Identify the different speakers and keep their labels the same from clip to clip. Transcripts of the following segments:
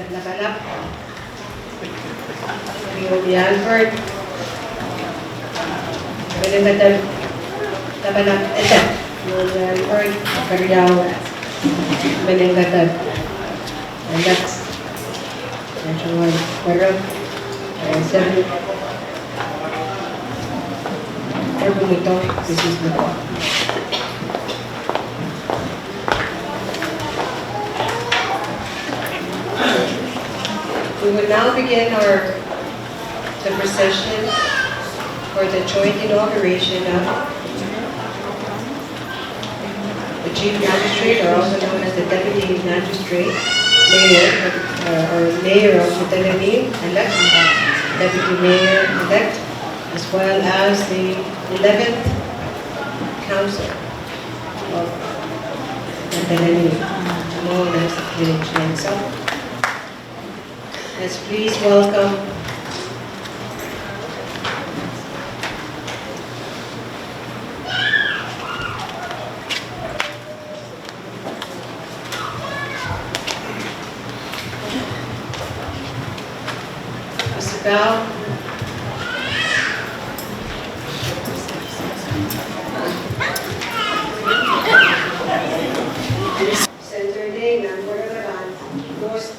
Speaker 1: Nakalap. Alfred. Nakalap. Nakalap. Ito. Alfred. Karyawa. Nakalap. Alex. National. Pero. Seven. Pero ito. This is the one. We will now begin the procession for the joint inauguration of the Chief Magistrate, or also known as the Deputy Magistrate, Mayor of Madolenihmw, elect, Deputy Mayor-elect, as well as the 11th Council of Madolenihmw, known as the Village. Let's please welcome Mr. Bell. Senator Day, Member of the Land, North.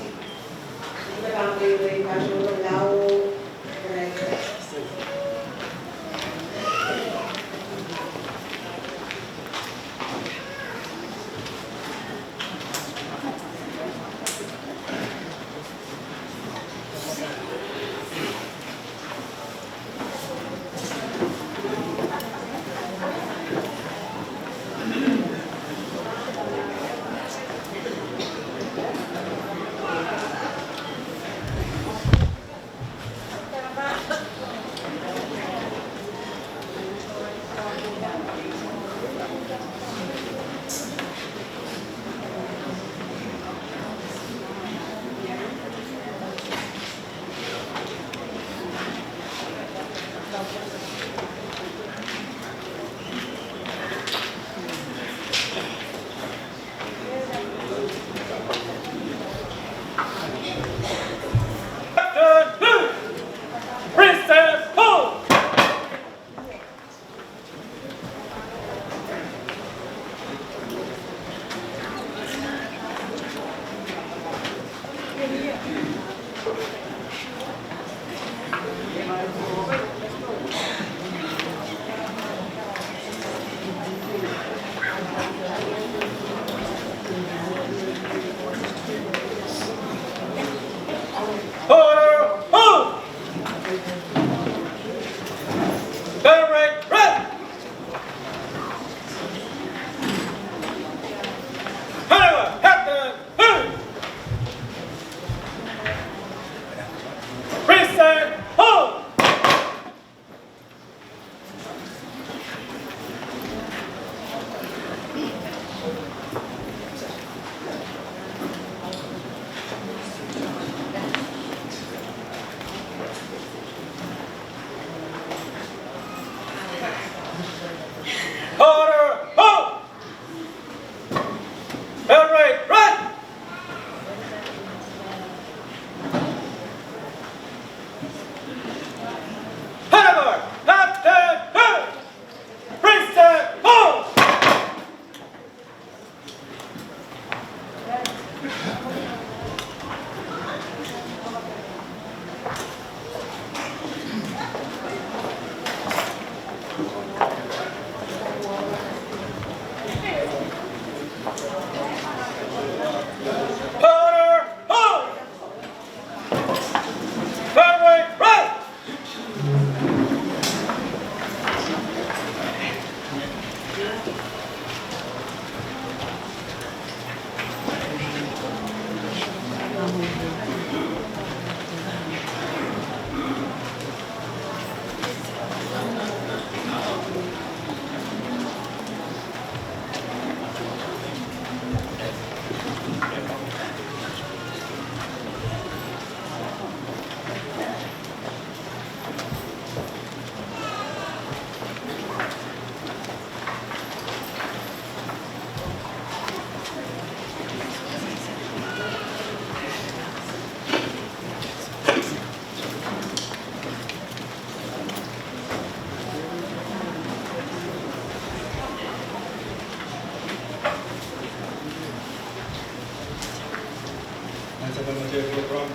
Speaker 2: municipal program,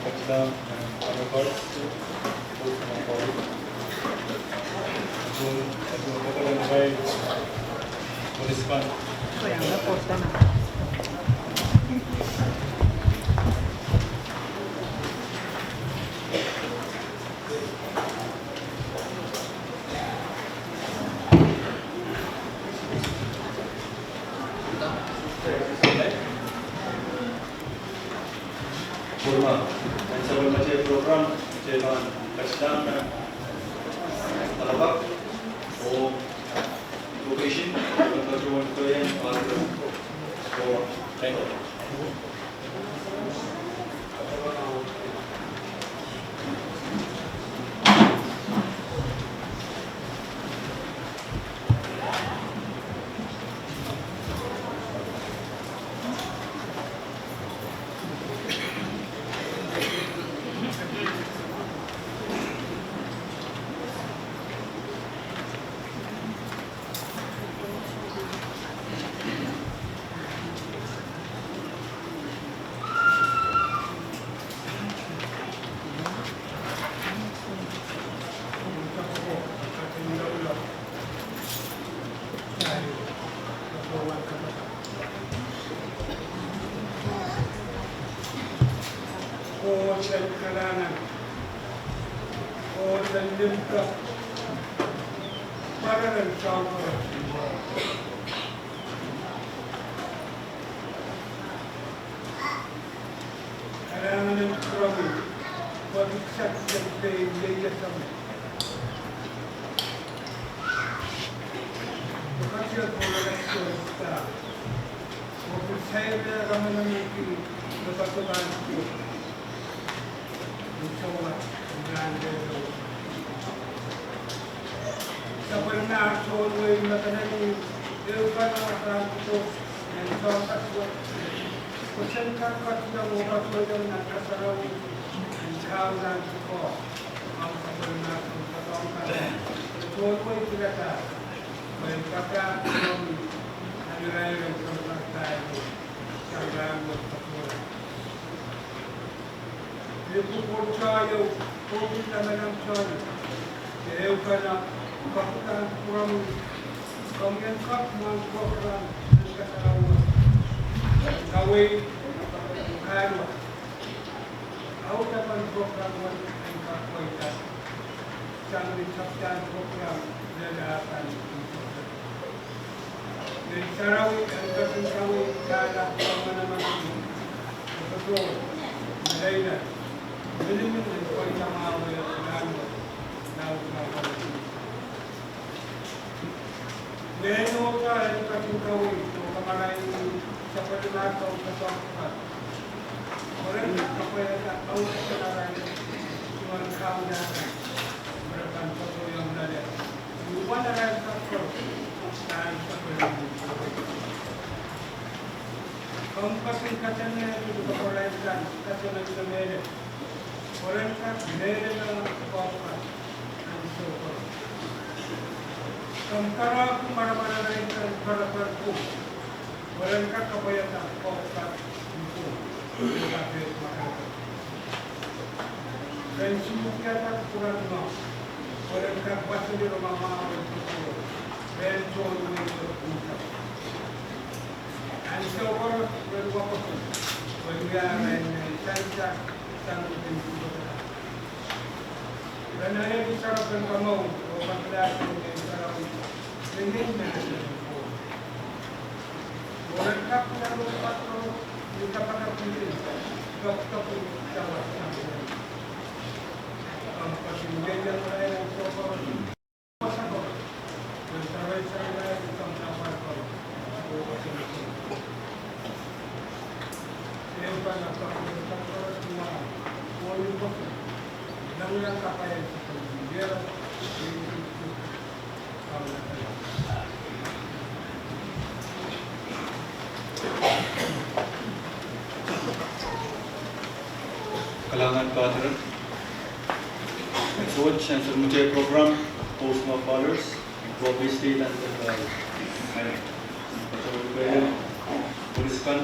Speaker 2: touchdown, and other parts. Municipal. Municipal program, touchdown, talabak, o location,
Speaker 3: kailangan o talim ka para ng tao. Kailangan ng krami pag-iksak sa pag-ibigay sa mga. Kasi ako nag-aksyon sa mag-isay na kami ng mga napatulan ko. Sa pag-na-aksyon mo yung natanay yung panakasan ko ng sokat ko. Kusan kakat ng urat ko yung nakasaraw ang kawalan ko ang pag-na-aksyon sa sokat. Ito ko yung pilata. May kaka yung naniray ng sokat tayo sa gano'n sa kulang. Yung tayo, kung naman ang son, kaya ka na kapitan from kamyan kap ng program ng kasarawan. Kaway, kano, out of ang program ng kakwaitan. Siyang rin program na laatan. Yung sarawit, ang kasing kaway, lalak pa naman yung kapatro, malay na. Minimum ng kaway na maway at lalo na ukapalagi. Ngayon mo ka, ang kasing kaway, o kamalayin sa palinakaw sa pangkapat. Orang na kapaya na ang kasalaran yung kaw natin. Marapan pa po yung nalya. Yung wala rin sa ko, saan sa palinakaw. Kung kasing kasan na ito, kapalayin saan, kasan na ito meron. Orang ka, meron na kapapa ang soko. Kung kara kung maramana na ito ang parapar ko, orang ka kabayat ang kapapa ito. Kapit makakot. Dan sumuk yata kurang mo. Orang ka baso di rumah maawal ito. Dan tuan mo ito ungkap. Ang soko, berwa ko ito. Pagyaran ng sansak, sangutin ito. Dan hanya disarapkan kamu, orang kelas yang disarapkan, ingin menjadi orang kap yang lupa tu, kita pada pilih, doktor pun jawab sampai. Pasien yang lain yang sokor, pasang kau, dan sarai kita mendapat kau, yang pada kau semua, boleh kau. Namulang kapayan sa pag-ibigay,
Speaker 2: kalangan kader, Swatch and Municipal program, post of followers, Province State and Municipal,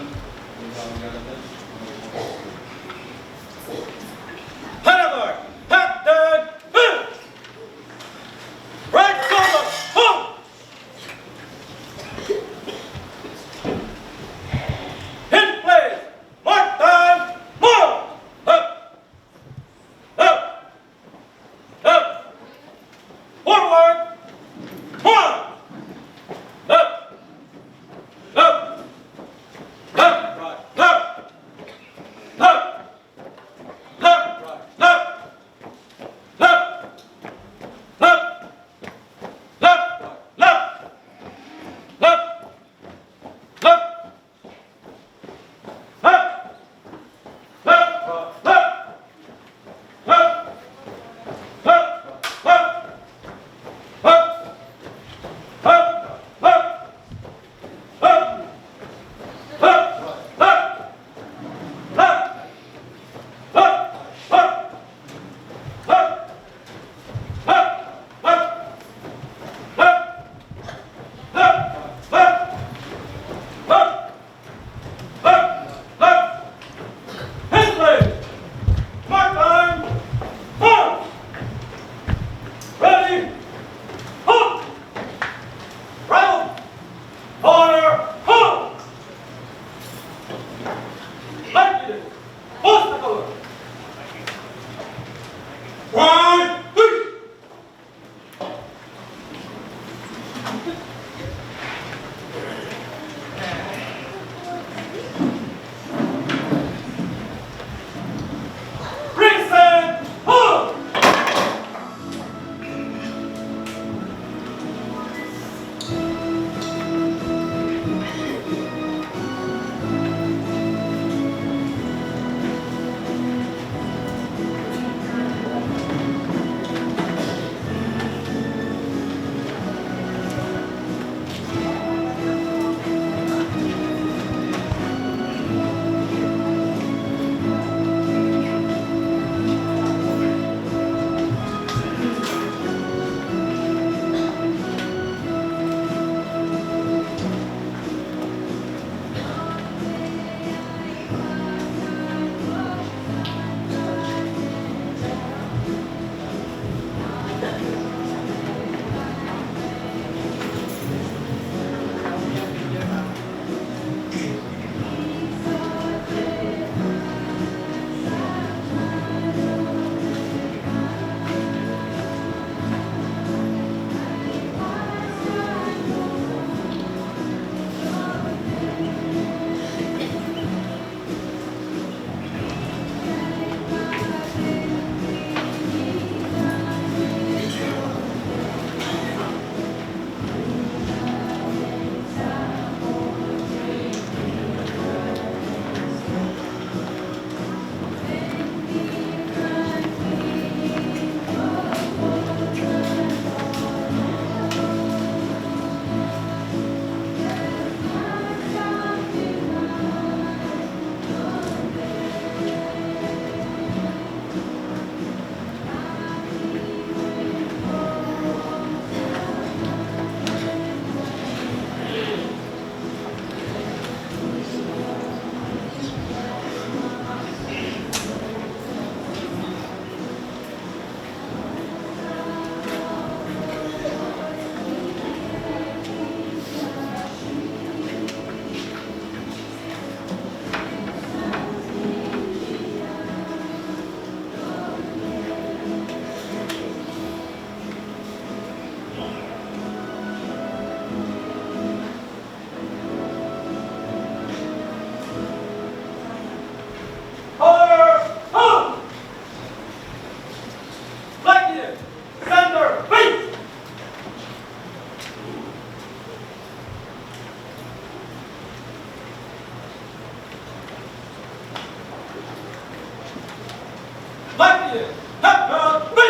Speaker 4: Latvia, Hepburn, me!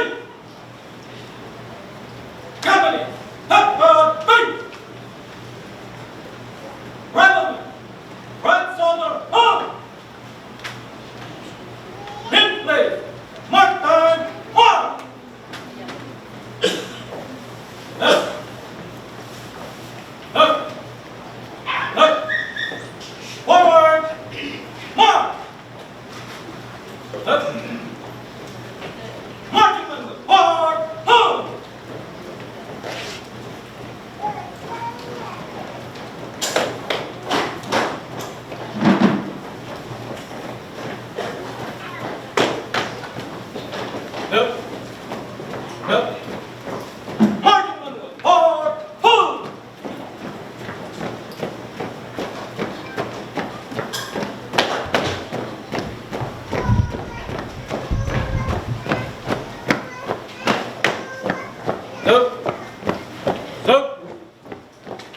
Speaker 4: Germany, Hepburn, me! Rebellion, Red Soldier, home! Hindley, Martin, war! Left. Left. Left. Forward, march! Left. Marching men, forward, home! Left. Left. Marching men, forward, home! Look. Look.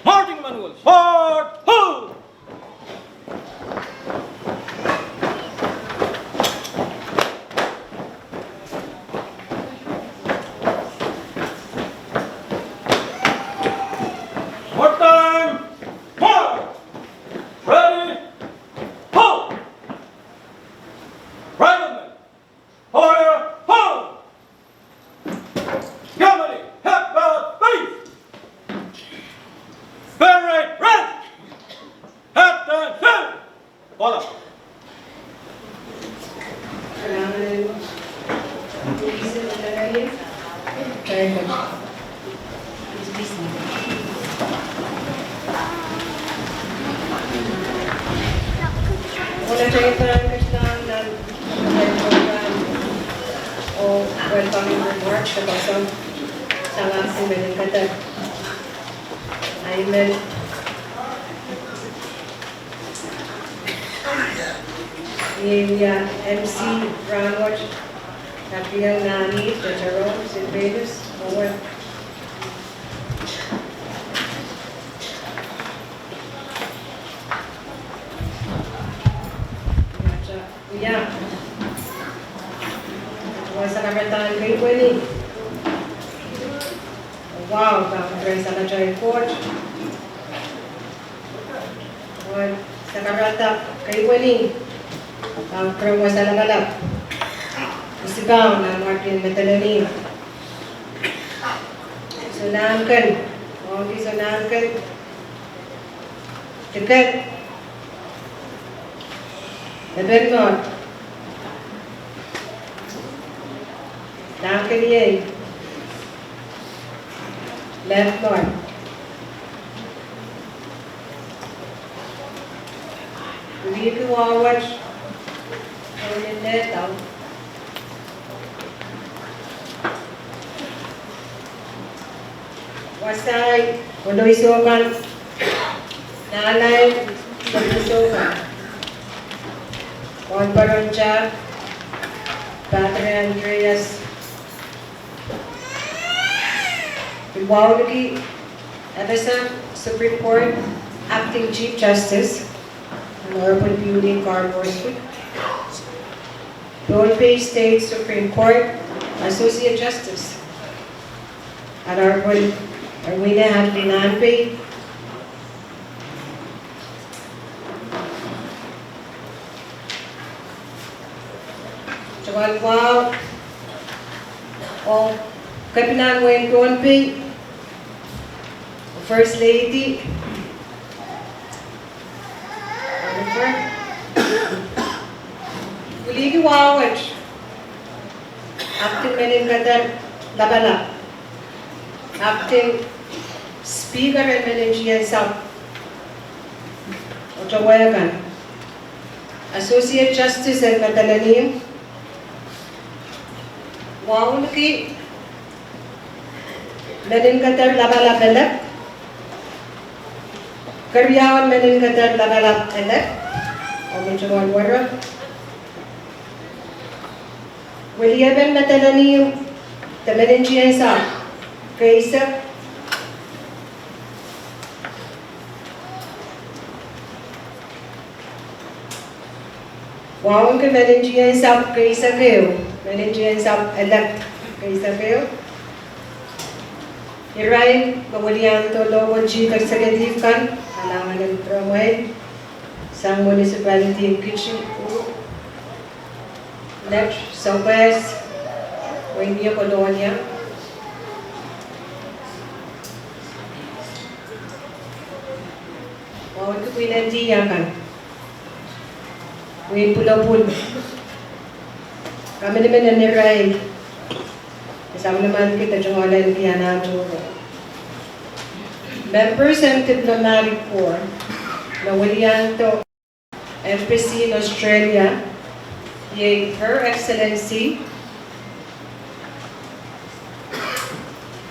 Speaker 4: Marching manuals. Forward. Hold. What time? March. Ready. Hold. Riflemen. Fire. Hold. Germany, Hepburn, face! Barrett, red! Attention! Follow.
Speaker 1: Phenomenal. Please, Madolenihmw. Very good. Please be seated. Una trayectoria ng program o welcoming remarks sa kasam sa aking meningkatan. Amen. Yung MC Ramwatch, Napiang Nani, Jerome, Silvanus, Mower. Yeah. Sa kamertaan kay Winnie. Wow, kakagray sa Kajoy Court. Sa kamerata kay Winnie. Kakagray sa Lagalap. Isigaw na Martin Madolenihmw. Sunangkan. Hindi sunangkan. Tiket. Nabengot. Nangkan niya. Left north. Believe you all watch. Turn in there down. Wasay, uno isukan. Nanay, isukan. Konbaronja, Padre Andreas. Iwawagi, Edison, Supreme Court, Acting Chief Justice, Honorable Beauty Carborswick. Lone Bay State Supreme Court, Associate Justice, Honorable Arwina Hadlinanpe. Wow, o Kapinanwen Lone Bay, First Lady, Uligi Wawach, Acting Meningkatan Labala, Acting Speaker and Meningian South, Ochawayagan, Associate Justice and Madolenihmw, Wawulki, Meningkatan Labala Belek, Karyawan Meningkatan Labala Elek, Omichawan Wara, William Madolenihmw, the Meningian South, Kaisa, Wawang ka meningian sab kay Isabel, meningian sab elect kay Isabel. Iray, kawalian to logo Chief Executive kan, alangan ng tramway, sa municipality ng Kitchen, Lech, Southwest, Buendia, Colonia. Wawang ka pinandiya kan. Wait pula-pul. Kami naman na niray. Kasama naman kita yung wala yung piyanan duro. Representative na Maripor, na Walianto Embassy in Australia, yay Her Excellency,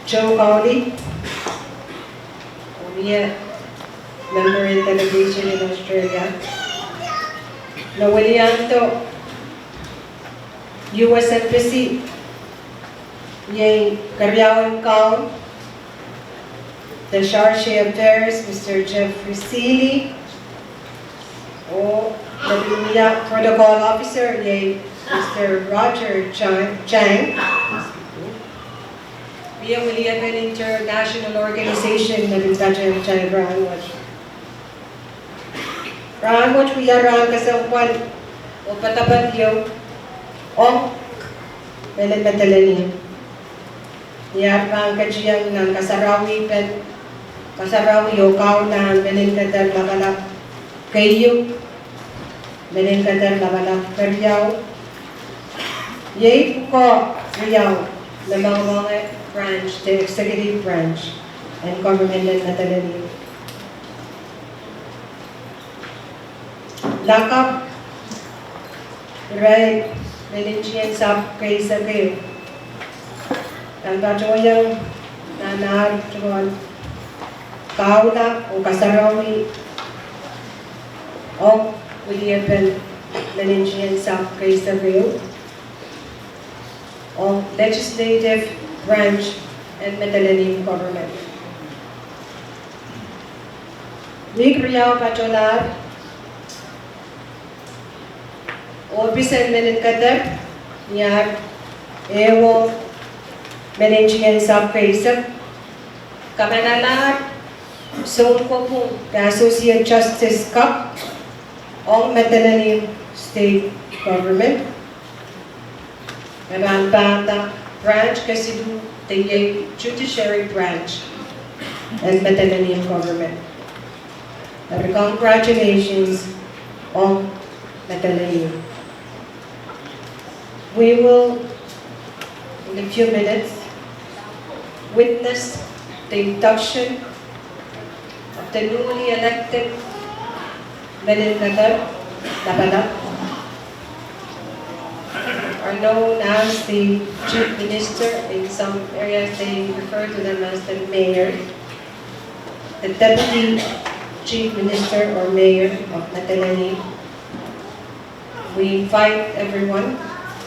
Speaker 1: Joe Cowley, member in delegation in Australia, na Walianto US Embassy, yay Karyawan Kaun, the Charge Affairs, Mr. Jeffrey Seeley, o the Protocol Officer, yay Mr. Roger Chang, via William an international organization na Induction China Brandwatch. Brandwatch we are ang kasangkwan o patapat yung o Madolenihmw. Yar ang kajiyang ng kasarawi o kaunahan meninkatar labalap kayo meninkatar labalap karyaw yay ko karyaw na mga branch, the executive branch and government ng Madolenihmw. Lakap right meningian sab kay sa kayo. Ang kajoyang nanar cuman kaula o kasarawi o William meningian sab kay sa kayo o legislative branch and Madolenihmw government. Nik riyaw kajolar Officer meninkatar yar ewo meningian sab kaisap kamanalat zone ko po Associate Justice Cup o Madolenihmw State Government. Karang bata branch kasi do the judiciary branch and Madolenihmw government. But congratulations on Madolenihmw. We will, in a few minutes, witness the induction of the newly elected Madolenihmw are known as the Chief Minister. In some areas they refer to them as the Mayor, the Deputy Chief Minister or Mayor of Madolenihmw. We invite everyone,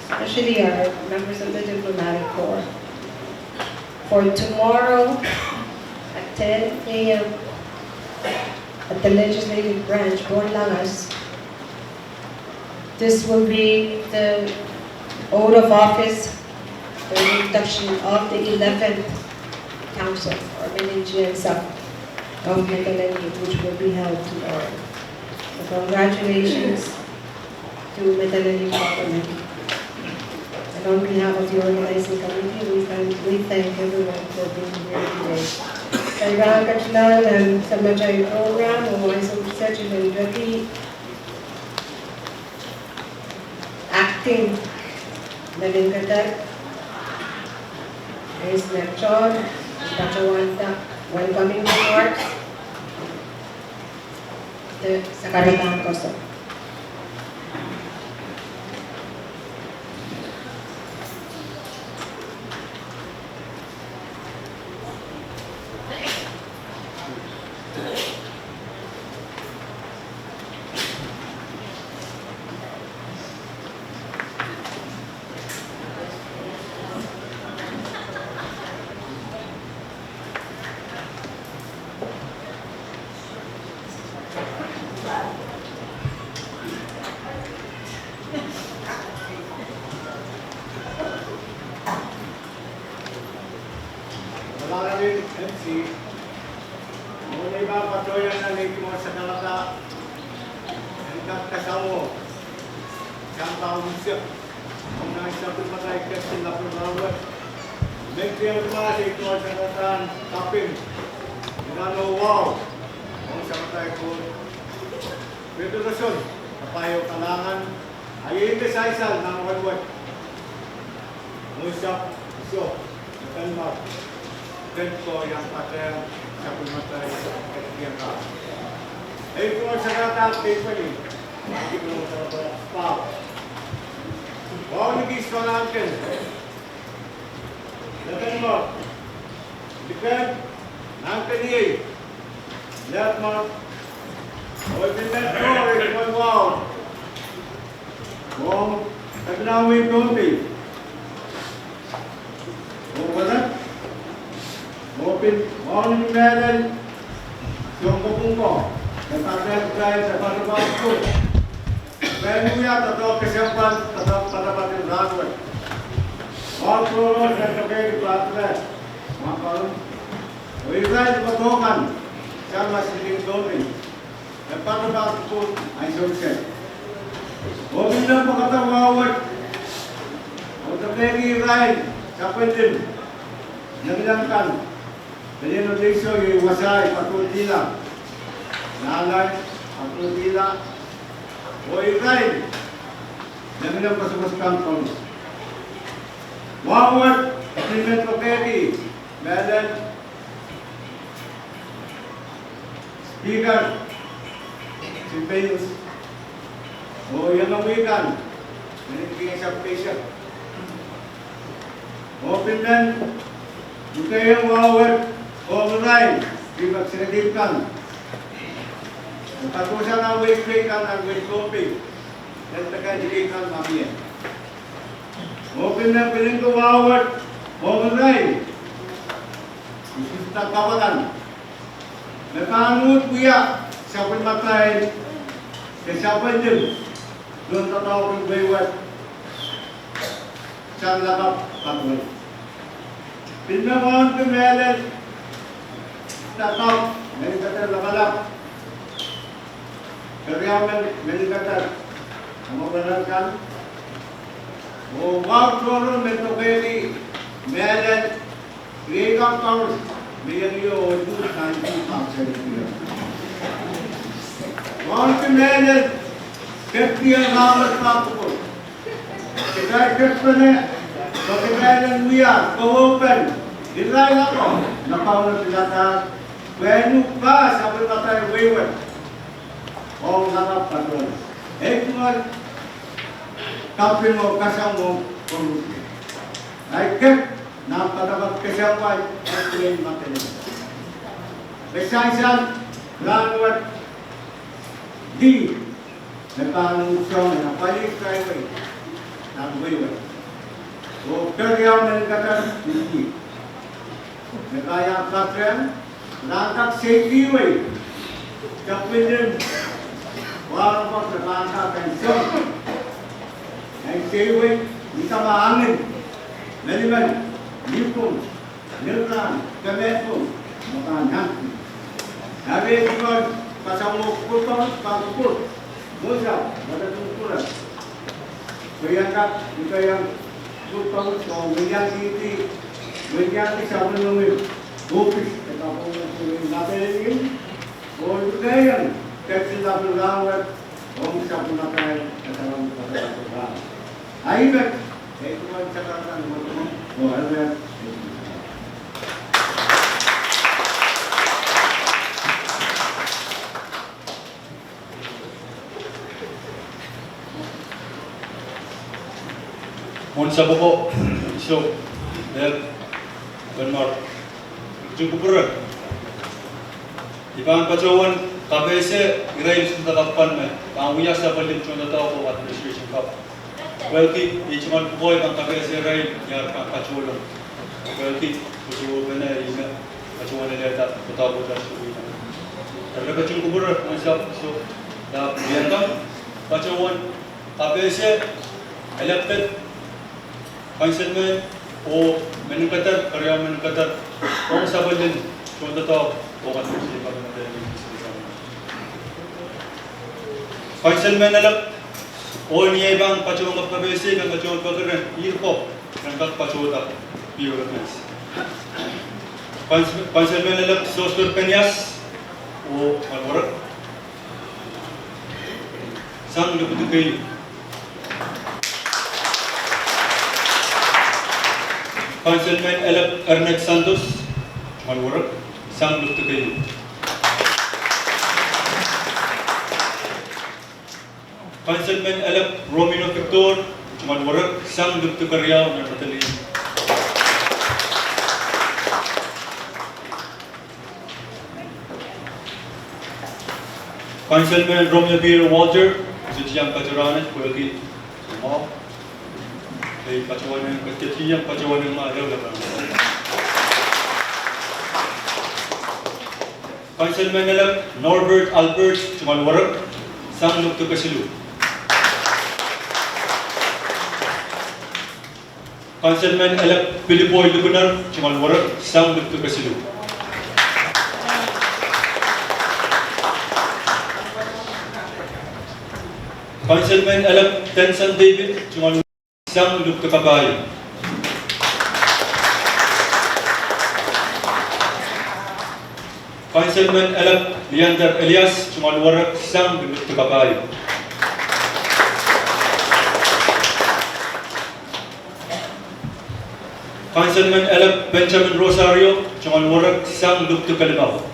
Speaker 1: especially our members of the diplomatic corps, for tomorrow at 10 a.m. at the legislative branch, Borlangas. This will be the oath of office, the induction of the 11th Council or Meningian Sub of Madolenihmw, which will be held tomorrow. So congratulations to Madolenihmw government. And on behalf of the organizing committee, we thank everyone for being here today. Kailangan katlan sa majay program o ay succession ng Jackie acting Malinkatar is Merchon, Pachawanta, welcoming remarks sa Karitang Koso.
Speaker 3: si muna iba patoyan na lagi mo sa kalata ang kakasamo siyang pangusip kung naisap yung matay kasi na pagawad may kaya naman sa ito sa kalatan kapin inano wow kung sa matay ko pwede rason kapayo kalangan ay hindi sa isal ng walwat musap so nakalma ko yang pater sa pumatay sa ka. Ay kung sa kata paper ni, hindi ko sa pa. Wow, nagis ko na akin. Nakalma. Dikad nang kaniye. Lahat mo. Oy pinat ko, wow. Wow, tagnawi konti. Oh, wala. Open morning meron yung bubungko nagpapagay sa pagbabago pero niya tato kasampan tato patapatin ragway all pro na kagay platform makaroon uiray patokan siya masiling domin nagpapagay po ay solution open na pakatawawat o tapegi iray sa pwedeng nagilangkan jadi Indonesia yung wasay patutila nalay patutila o ikay namilang pasupasukan pang wawat agreement paketi meron speaker si Payos o yan ang wikan nanigiging sa patient open man ito yung wawat override, di magsinadipkan. Pag-usa na way-play ka ng way-coping, at taga-dilikan mamiyan. Open na piling ko wawat, override. Isip kawalan. Napangut kuya, sa pagmatay, sa pwede, doon tatawag ng baywat, sa lakap pagwal. Pinamahon ko meron, tatap, melikatan lakalap. Karyaman, melikatan. Ang mabanarkan. O wag solo, mentokeri, meron, create of powers. Mayan iyo, ito, nanti, pangsa ito. Wag ko meron, kepti ang hamas pakupol. Kaya kepti na, pagkakalan mo yan, go-open. Dilay na ko, napauna sila ka. When you pass, sabi na tayo wayward. O harap patron. Eh kung kapin mo, kasang mo, pumuti. Ay kep, napadapat kasapay, at tuwing matinig. Besaysan, lanwat, di, nagpanungsyon, napalik tayo eh, ng wayward. So, karyaw na nagkatan, hindi. Nagkaya katren, langkak safety way. Kapit din. Warang pa sa langkak pensyon. Ang safety way, di ka maangin. Naliman, lipon, nilran, kametpon, makanyan. Sabi ito, pasamukul pa, pangkul. Musa, matatungkulan. Kaya ka, ito yung kulpang ito, ganyan sa mga Bukis, katapong natin o ito kasi natin lawat o sa punatay kasalang pagkakatawa. Ay, ito ang sakatan mo o alwet.
Speaker 2: Municipal po, so, Denmark. Cukup Ipan pacawan KBC irai sudah lapan me. Kamu ya siapa yang cuma tahu bahwa administration kap. Welki cuma boy bang KBC irai ya pacawan. Welki pacawan benar ini pacawan ini ada tahu bahwa sudah. Tapi kacung kubur macam so dah biarkan pacawan KBC elected councilman o meningkatkan karya meningkatkan orang sahaja Contoh tahu, bukan sih pada nanti ini. Councilman elect, all niya bang pacungan kapabesi kan pacungan pagkaran, irko, kan pacuta, biologis. Councilman elect, Sosur Penyas, o Malwarak, sang luputu kayo. Councilman elect Ernest Santos, Malwarak, sang luputu kayo. Councilman elect Romino Victor, Malwarak, sang luputu Karyao ng Batalyon. Councilman Romeo B. Walter, Sujiyang Pacharanan, Pulaki, Mo, ay Pachawanan, Katiyang Pachawanan Maalaw na Councilman elect Norbert Albert Chumalwarak, sang luputu Kasilu. Councilman elect Pilipoy Lugunar, Chumalwarak, sang luputu Kasilu. Councilman elect Tenson David, Chumalwarak, sang luputu Kabayo. Councilman elect Leander Elias, Chumalwarak, sang luputu Kabayo. Councilman elect Benjamin Rosario, Chumalwarak, sang luputu Kalimaw.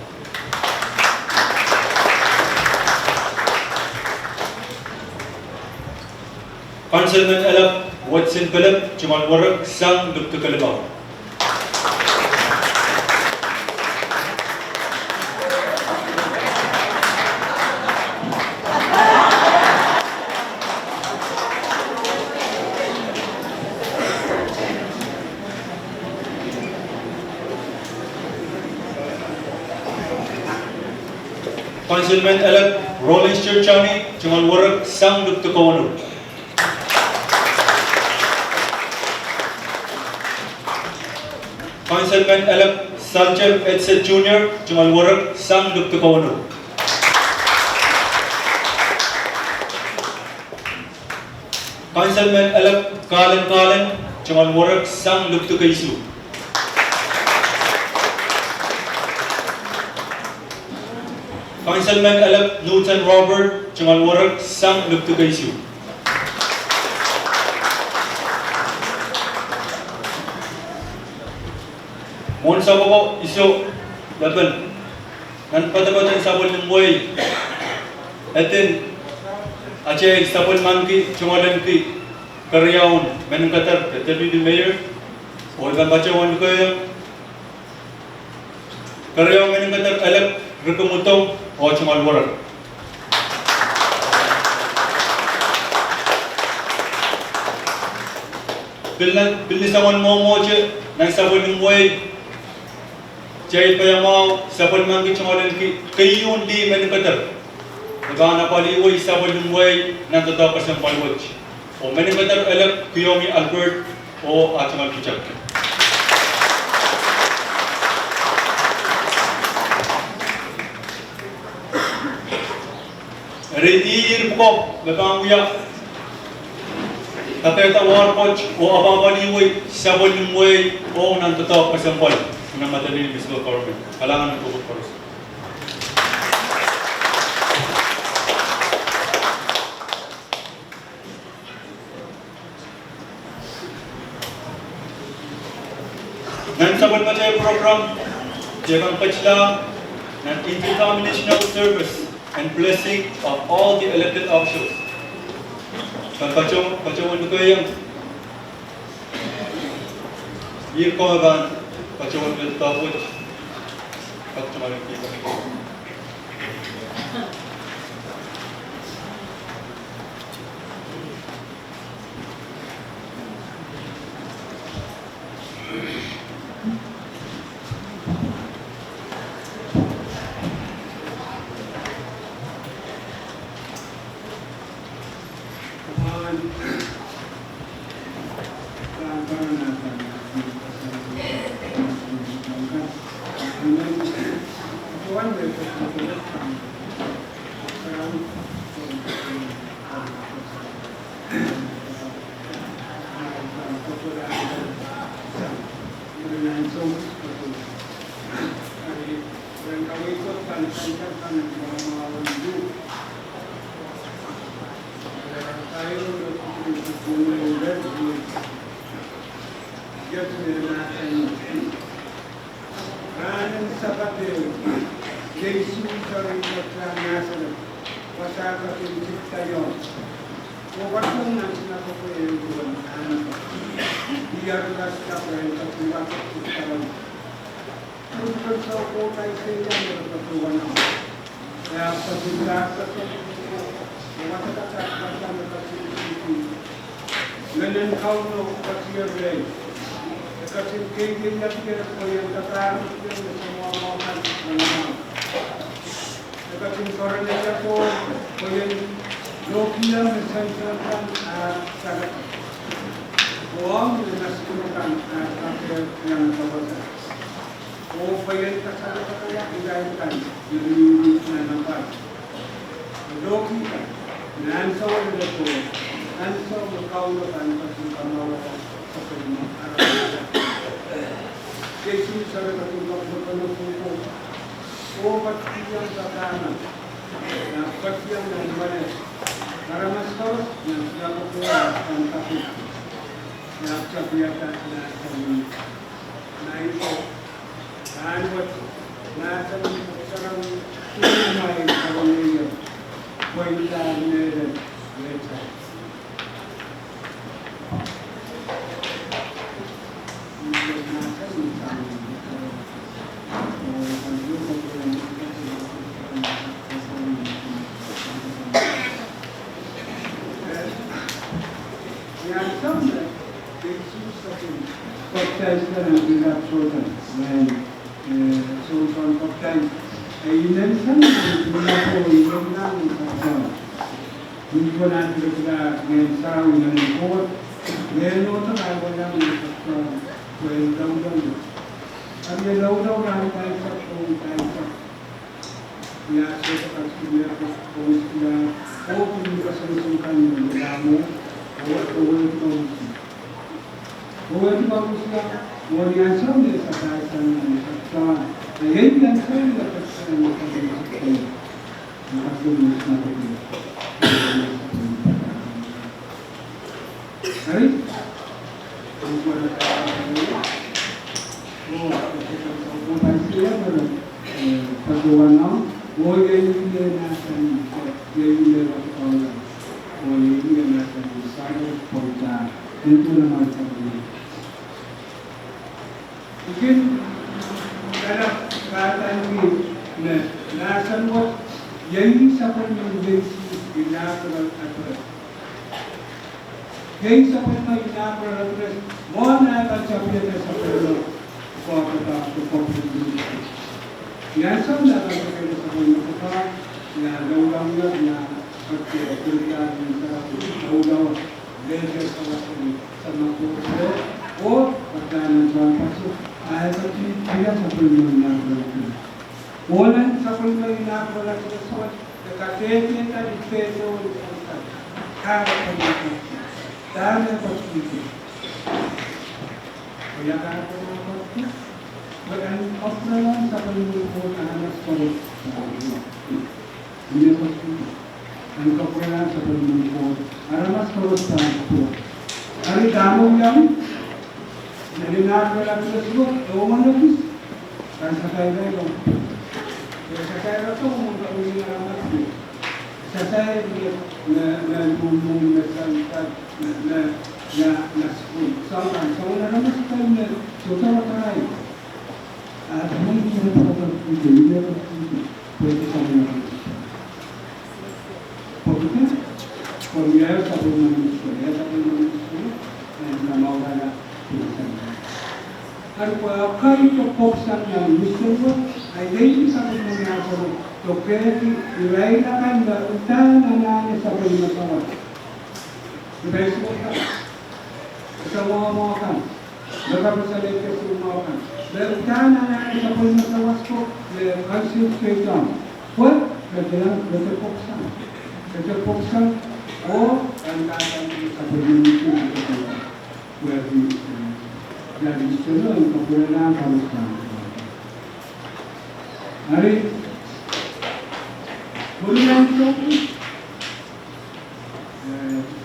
Speaker 2: Councilman elect Watson Philip, Chumalwarak, sang luputu Kalimaw. Councilman elect Rollins Churchani, Chumalwarak, sang luputu Kawano. Councilman elect Salcher Edset Jr., Chumalwarak, sang luputu Kawano. Councilman elect Kalen, Chumalwarak, sang luputu Kaisu. Councilman elect Newton Robert, Chumalwarak, sang luputu Kaisu. Mohon sabar po, iso, laban. Nanpatapatan sabon ng buhay. Atin, aceh sabon manki, Chumalan ki, Karyaon, Menangkatar, Deputy Mayor, o ibang bacawan ko yung Karyaon Menangkatar elect Rekumutong, o Chumalwarak. Bilisawan mo ng sabon ng buhay. Jahil pa yung mga sabon manggit Chumalan ki, kayo hindi Menangkatar. Naghanapaliway sabon ng buhay ng tatapas ng palwag. O Menangkatar elect Kuyomi Albert o Achamal Puchak. Redir po, nakanguya. Tapeta war coach o ababaliway sabon ng buhay o ng tatapas ng palwag ng Madolenihmw Municipal Government. Kailangan ng tubog paros. Nan sabon macam program jangan pecah nan intercombinational service and blessing of all the elected officials. Kan pacung itu yang irko ban pacung itu tahu pacung malam kita.
Speaker 3: dari pertanyaan pasal pencipta yon. Walaupun nanti nak perluan anak, biar kita siap dari perluan kita. Untuk kota itu yang berperluan. Ya, perluan masyarakat macam itu. Dengan kau tu kecil lagi. Kecil kecil yang kita yang terang itu semua orang mengenal. Kecil orang yang tu yang lokia mencenangkan sangat. Orang menasihkan apa yang terbaca. Oh, bayan kasar hidayahkan diri nampak. Lokia nansa wala ko nansa makaulan pati kamawa sa pagmamahal. Jesus sa katulad ng pagpupo o patiyang katana na patiyang ng bayan para mas kawas na nakukuha ang kapit na kapiyatan na kami na ito anwat na sarang tunay sa pamilya Kuenta nere lecha. Yang sama, Jesus akan baptizkan dengan sultan. Sultan baptize. Ini sama dengan Mungkin nanti kita mengenal dengan kod, mengenal apa yang kita perlukan. Kami lalu kami tahu tahu. Ya, seperti kita kita kita solusikan dalam itu bagusnya. Orang sama sekarang sekarang. Yang sama sekarang Hari, mungkin dalam keadaan ini, nasa buat yang sampai menjadi inaugural address. Yang sampai inaugural address, mana akan sampai sampai kota kompetensi. Yang sampai sampai kota, yang undang-undang yang berkaitan dengan undang-undang desa sama kota, oh perjalanan jalan masuk, ayat ini tidak sampai inaugural. Orang sampai inaugural address Kakek kita di peso di sana, kalau kita dah dapat itu, ya kan kita bukan obrolan sampai mengumpul anak sekolah, ini pasti, dan obrolan sampai mengumpul anak sekolah sekolah. Hari kamu yang jadi nak berlaku semua, orang lagi, kan sekali lagi. Saya rasa untuk mengingatkan saya na umum masyarakat na school sampai sekolah nama sekolah na sutara kai ada mungkin kita dapat itu dia boleh sama pokoknya kalau dia sebelum manusia nama orang harus kali keputusan yang mesti Identity sa pagmamahal to create ilailakan na utang na nanya sa pagmamahal. Ibig sabihin, sa mga kan, nagpapasalit ka sa mga kan. Na utang na nanya sa pagmamahal ko, concentrate. What? Nagpapuksan. Nagpapuksan o ang datang sa pagmamahal. Pwede, jadi ito ang kapulaan kamusta. Hari, bulan itu,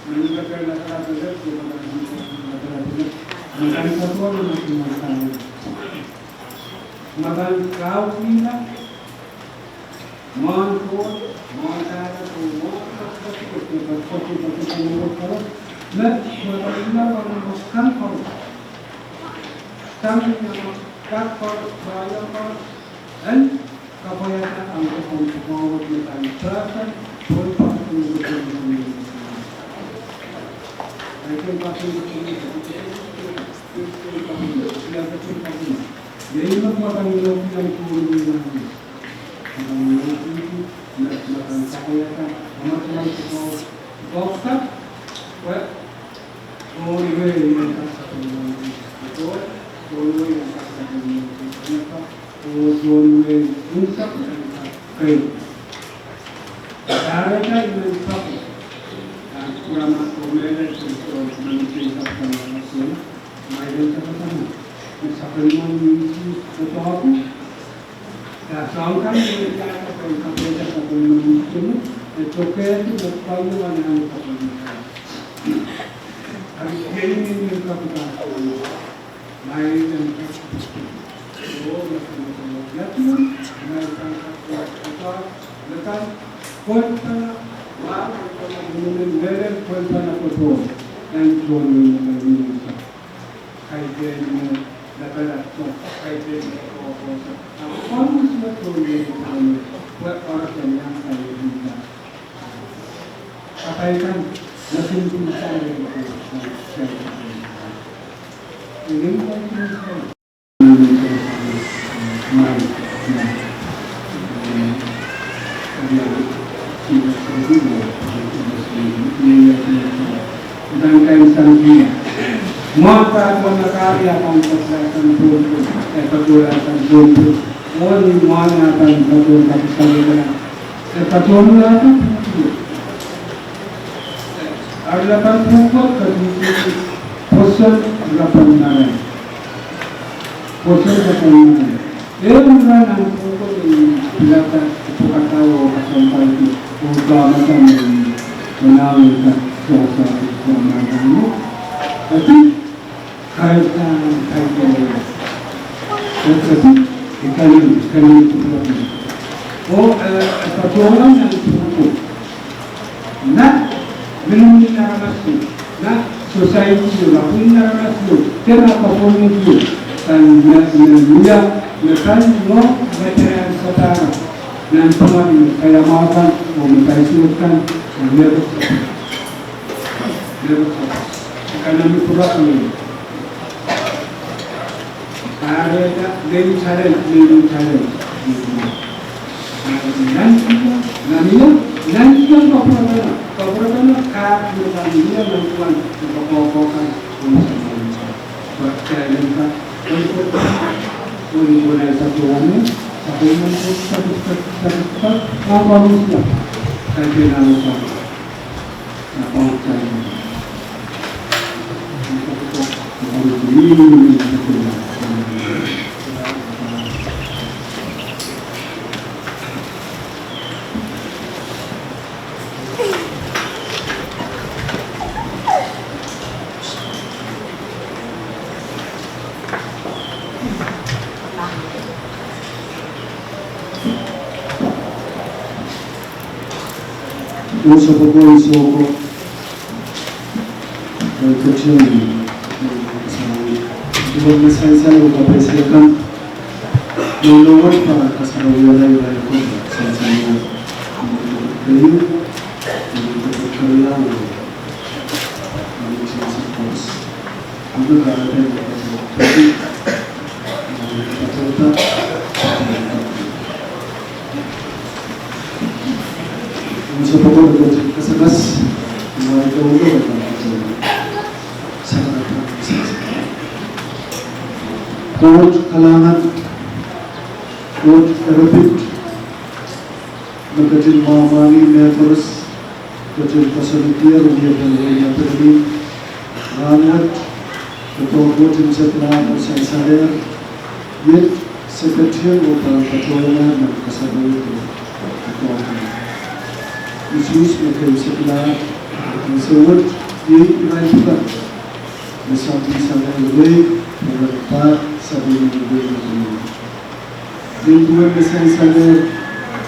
Speaker 3: menunjukkan masalah besar kepada masalah besar. Makan satu orang masih makan. Makan kau tidak,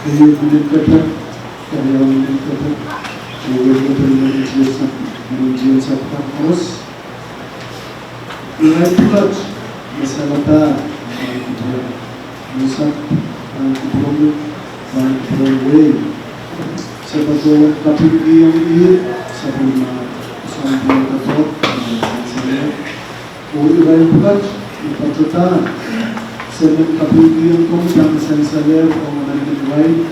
Speaker 5: Kaya meningkatkan karyawan meningkatkan manajer sapkan terus nilai pula masalah musab problem sebagai kapiki yang ini sebelum sampai ke top saya nilai pula patutnya sebelum kapiki yang kami saya mengenai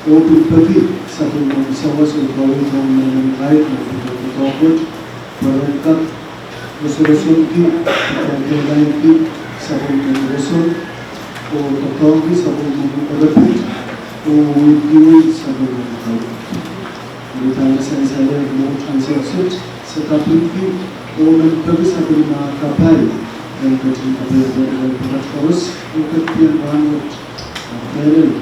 Speaker 5: untuk pergi satu masalah sebagai mengenai untuk berangkat resolusi kita satu resolusi untuk satu menghadapi untuk satu kita saya mau transaksi tetapi orang pergi satu makapai dan kita terus untuk yang banyak dari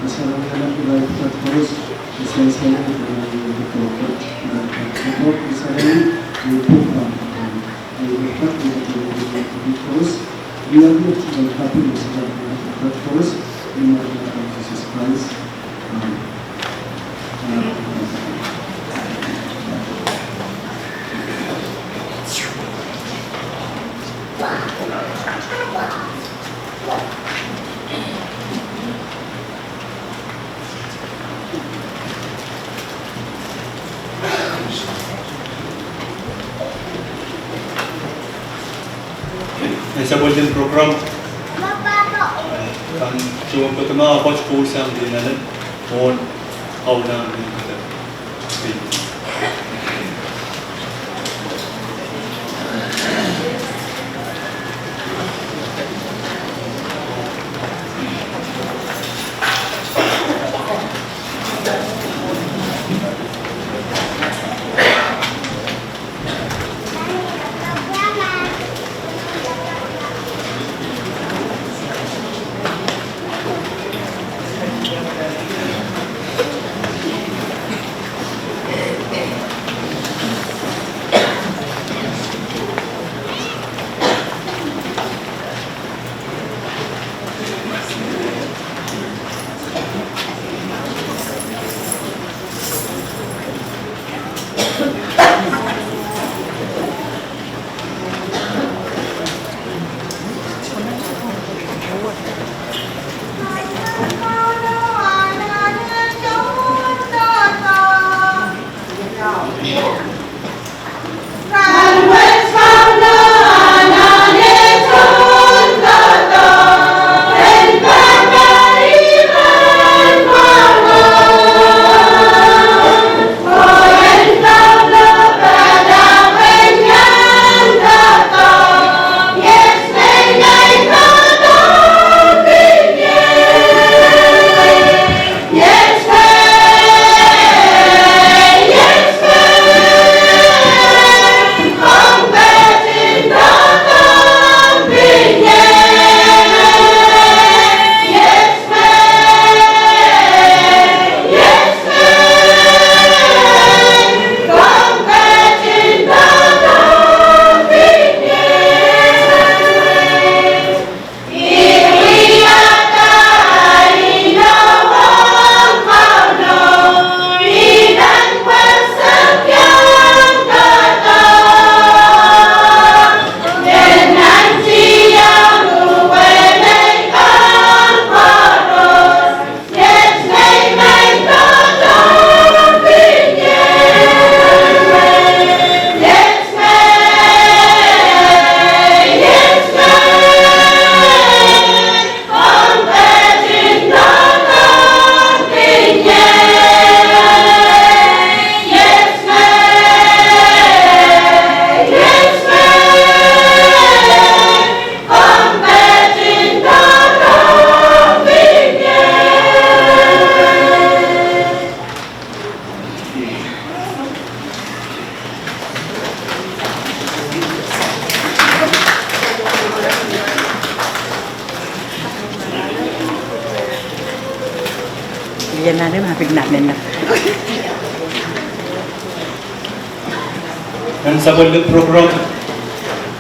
Speaker 5: masyarakat kita terus saya untuk misalnya terus dia sudah tapi terus Jesus Christ
Speaker 2: Sa bulletin program kan cuma pertama apa school sang dinalan on how na
Speaker 6: Yan na rin, mapig namin na.
Speaker 2: Dan sa bulletin program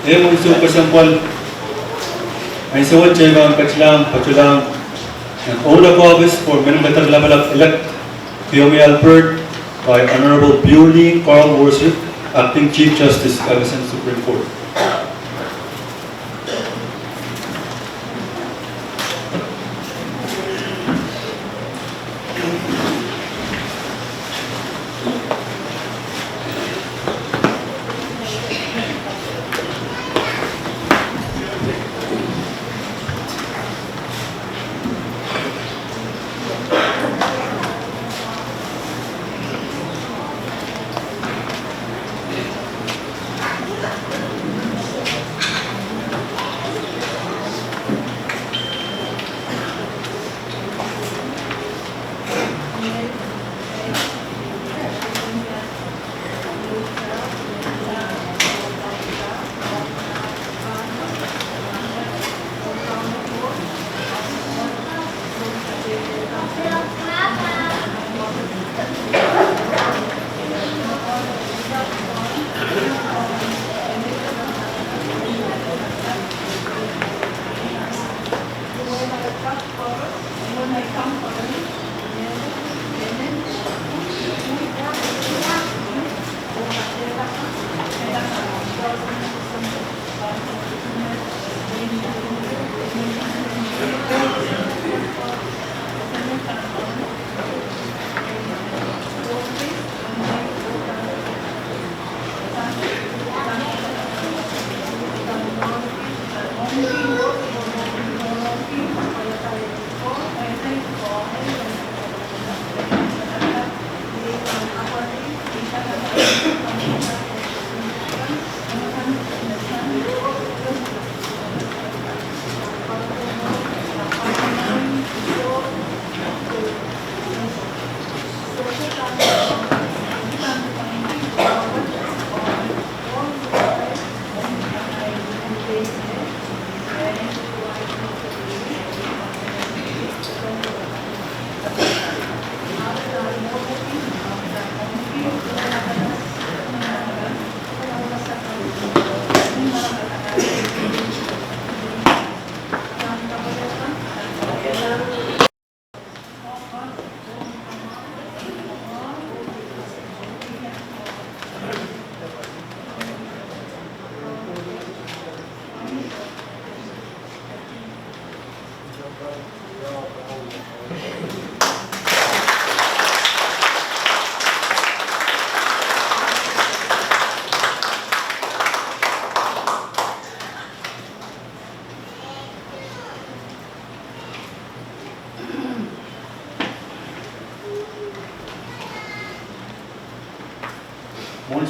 Speaker 2: mong suko sampol ay sawad siya ang paculang And oath of office for Municipal level of elect Kiyomi Alfred by Honorable Bewley Carl Worship, Acting Chief Justice, Cagayan Supreme Court.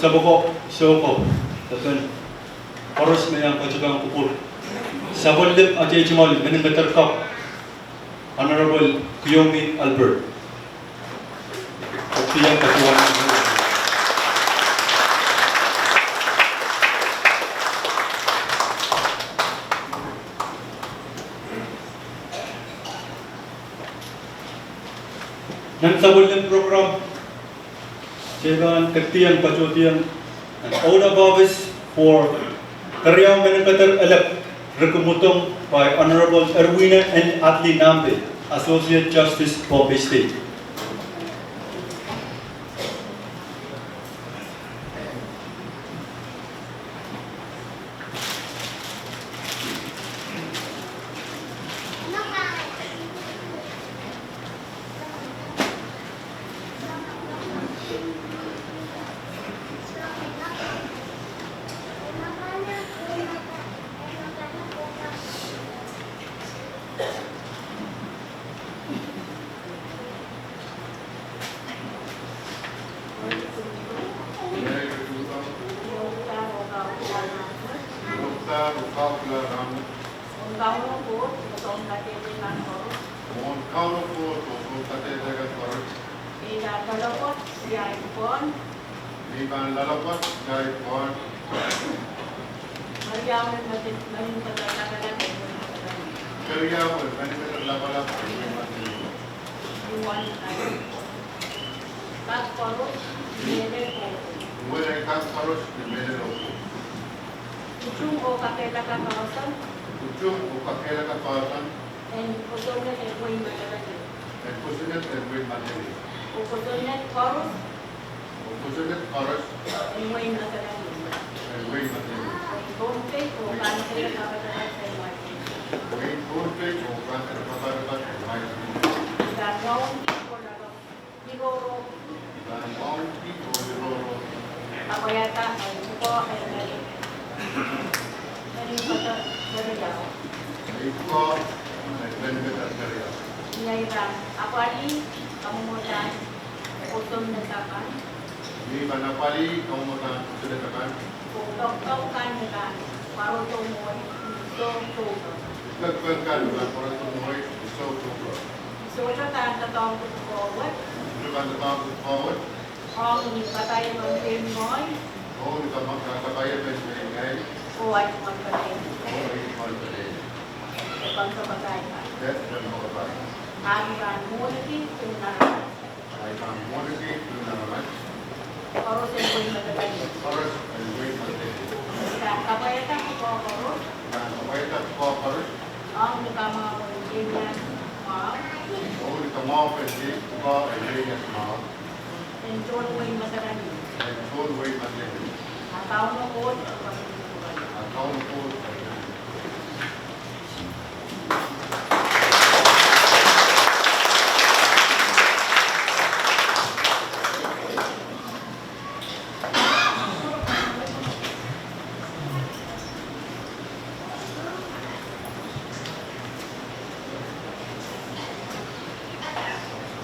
Speaker 2: Saboko, Soko, Takan, Horace Mayang Kajagang Kupur, Sabolip Ajajimal, Minimeter Cup, Honorable Kiyomi Albert. Kapiyang Katuan. Nang Sabolip program, Jangan Ketiyang Pachotiyang, and oath of office for Karyang Municipal elect Rekumutong by Honorable Erwina and Atli Nambe, Associate Justice, Bombay State.
Speaker 6: and Pusonet and Wayne Matalani.
Speaker 7: and Pusunet and Wayne Materi.
Speaker 6: Pusonet Chorus
Speaker 7: Pusunet Chorus
Speaker 6: and Wayne Matalani.
Speaker 7: and Wayne Materi.
Speaker 6: Home faith o kanila kapatid sa Martin.
Speaker 7: Wayne Portrait o Branta Kaparabat and Mike.
Speaker 6: Gagawin ko na siguro
Speaker 7: Dan Bounty o Loro.
Speaker 6: ako yata ay po ay nalipata sa Rizal.
Speaker 7: Iko nagbenefit at Korea.
Speaker 6: Ngayon, ako ali, kamumungan, utong nagkakan,
Speaker 7: Di Manapali, Kaumutan, Sudetakan.
Speaker 6: kung doktor kan nila, paro tumoy, so.
Speaker 7: Nagpagkan ng Parang Tumuhay, so Tuko.
Speaker 6: So, ito tatawag ko forward,
Speaker 7: Lukan na tawag sa forward.
Speaker 6: ang patayan ng Pinoy,
Speaker 7: O nakakabayan ng Pilihay.
Speaker 6: o ay magpatay.
Speaker 7: O ay Malpalay.
Speaker 6: Ipang sa patayan.
Speaker 7: That's the Malpalay.
Speaker 6: Hanggang multi, pinaraman,
Speaker 7: Ay ang monarchy, Lunaman.
Speaker 6: paro sa ko'y matagay.
Speaker 7: Chorus and Wayne Materi.
Speaker 6: Kapayatan ko po ako,
Speaker 7: Dan Kawaita Chorus.
Speaker 6: ang nakama ko yung ganyan,
Speaker 7: Only come off and take the bar and lay at mouth
Speaker 6: and John Wayne Matarani.
Speaker 7: and told way my name.
Speaker 6: Ang taon ng code,
Speaker 7: I found the food.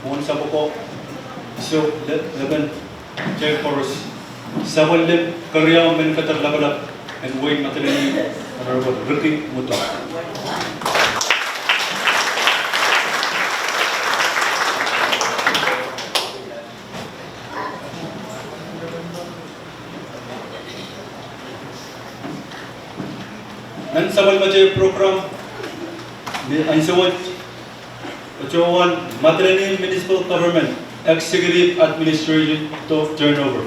Speaker 2: Mohon sa po, so, laban, Chair Chorus, Sabalib, Karyam, Menkatar Labalab, and Wayne Matalani, Honorable Ricky Muta. Nan sabal macam program, ang sawat, Pacuan Madolenihmw Municipal Government Executive Administration of Turnover.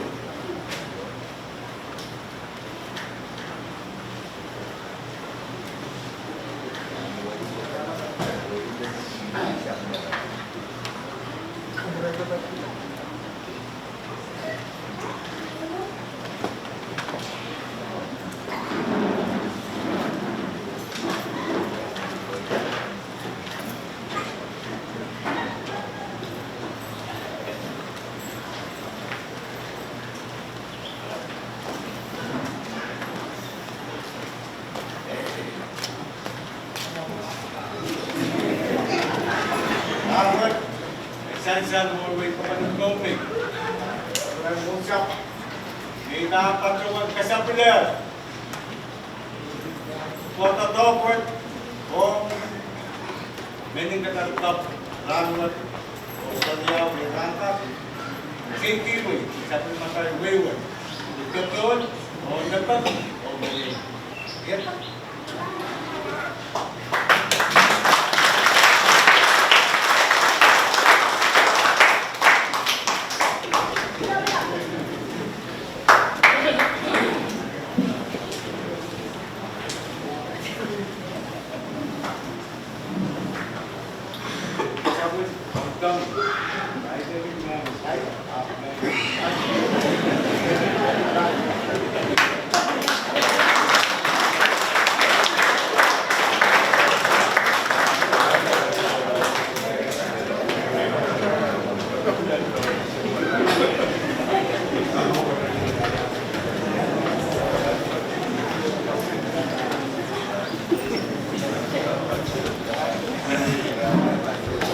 Speaker 8: Harvard, Sansan, Norway pa man ng Goping. Ang usap, may dapat yung magkasapiler. Kota Dopert, o mening katatap, Ranwat, o Sanyaw, may rangkap. King Kiboy, sabi masay wayward. Ikatlon, o natat, o mali. Yan.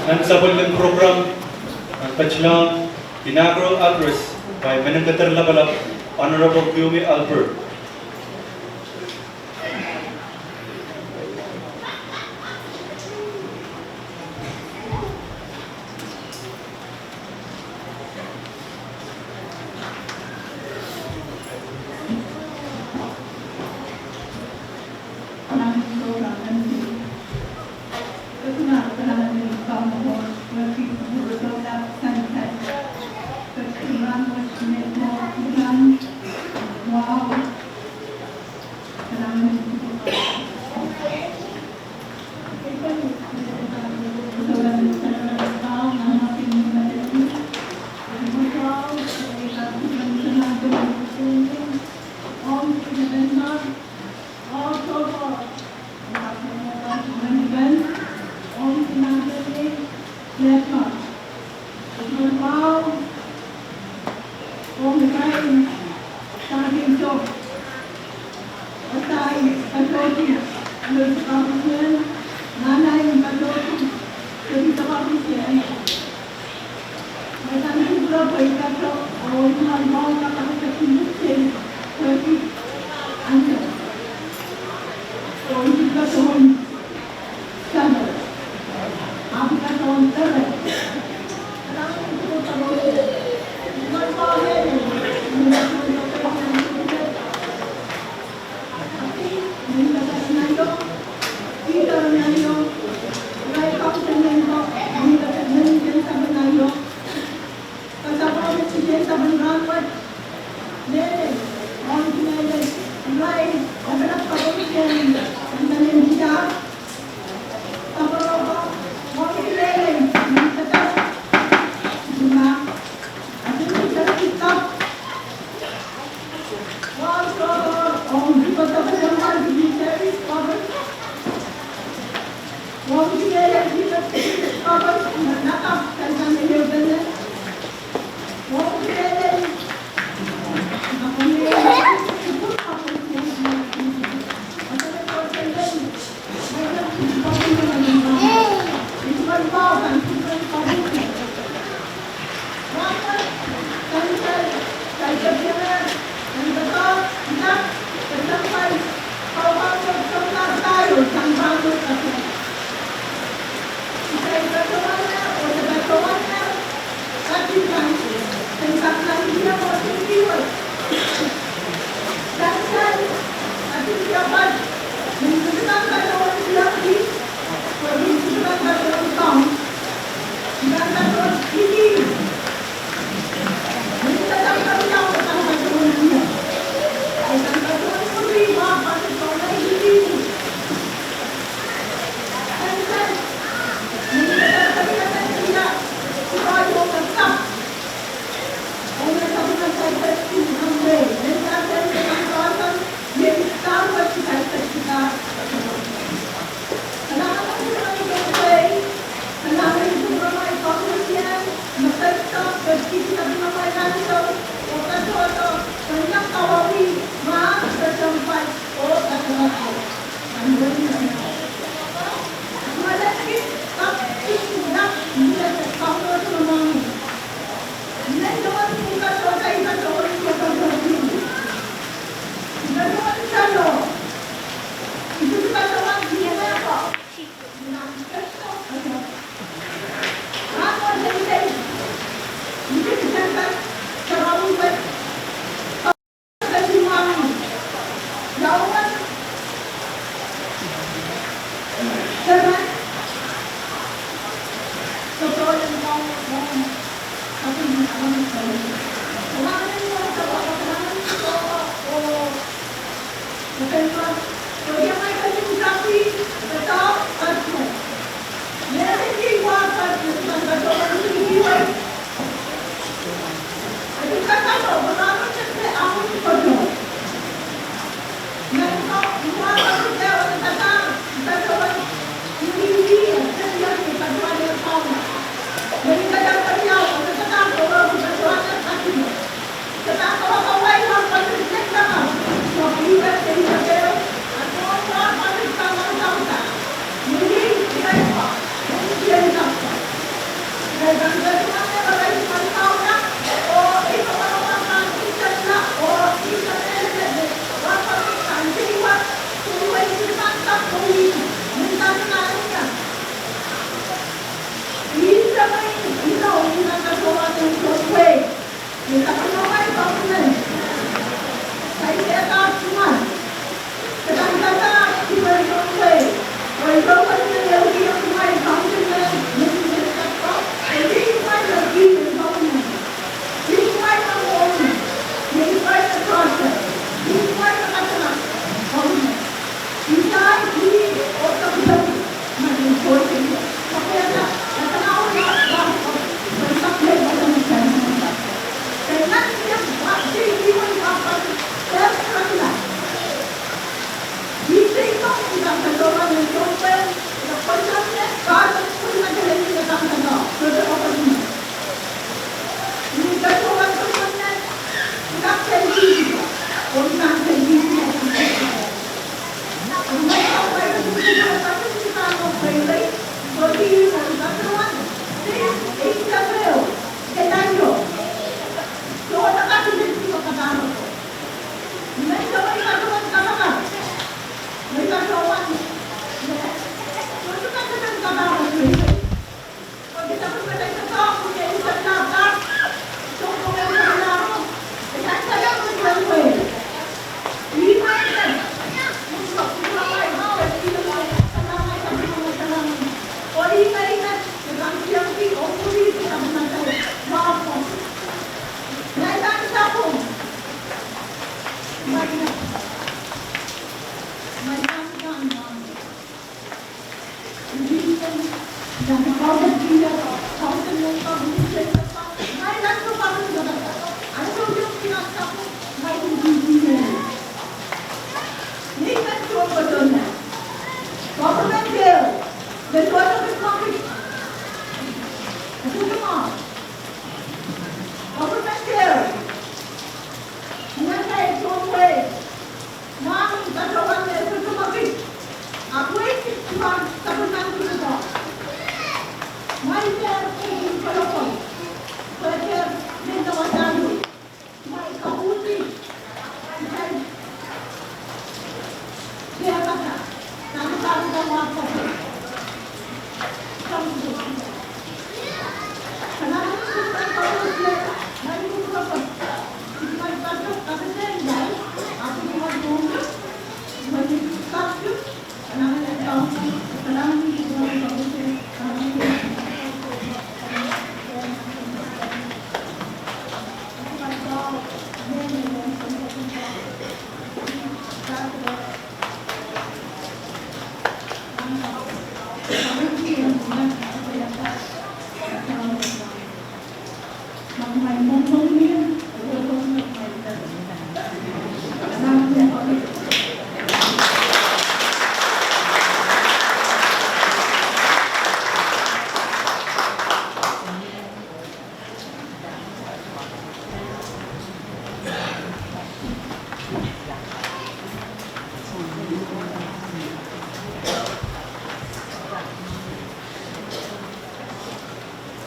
Speaker 2: Nan sabal ng program, ang Pachuan Inaugural Address by Menengatar Labalab, Honorable Yumi Albert.
Speaker 9: Wow.
Speaker 6: Kamusian, nanay, maloko, cerita kamusian. Masa siguro pa ikato, o yung mga nakakasimusin, kasi ano, o hindi ka doon, sana, habi ka doon, tere. Alam mo, ito ko tawag, mga pahel, mga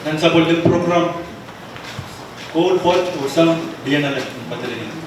Speaker 2: Dan sa building program, call for usang diyan na Madolenihmw.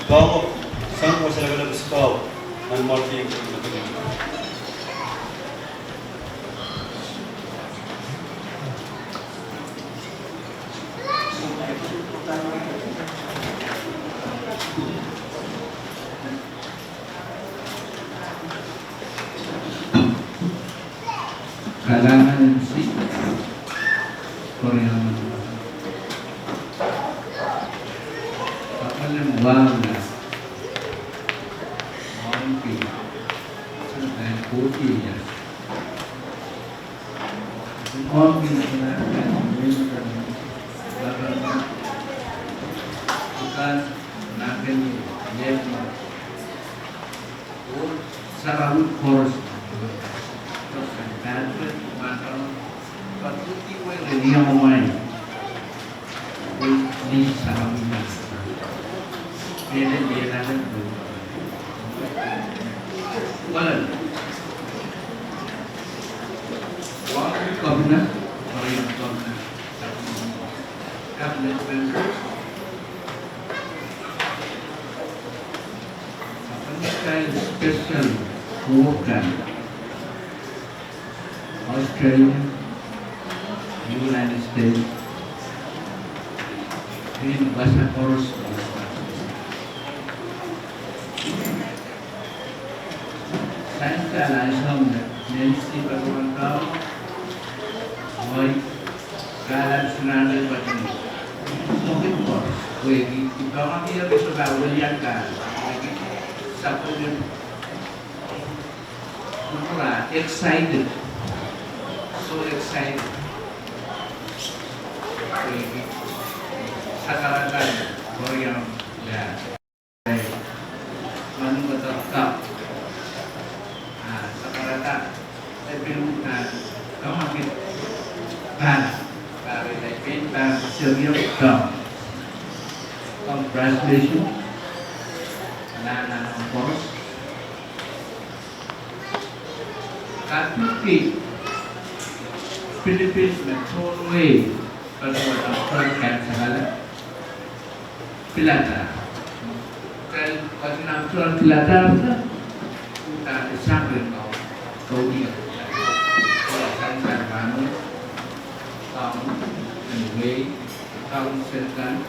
Speaker 2: Vamos, sang mo sa lagalabas ko, ang marking ng
Speaker 9: Kailangan si Korea kapalimuang na maunti sa puti niya. Maunti na bukan nakin yang sarawut koros patuti ko yung niya umay di sarawut na dia natin ito wala wakil kabina parang kabina cabinet members special worker Australia, United States, in bahasa Koros. Saya langsung nanti bagaimana kau, mau kalah senang macam ni. Mungkin Koros, kalau dia bisa bawa yang kan, satu pun excited. So excited. Sekarang Korea ya, menurut kau, sekarang lebih kau makin lebih serius kau. Congratulations, anak-anak Korea. Kaki Philippines में थोड़ा वे पर वो doctor cancer वाला पिलाता कल कभी नाम चुरा पिलाता होता उनका सांगरे का कोई और कैंसर मानो काम वे काम सेल्कन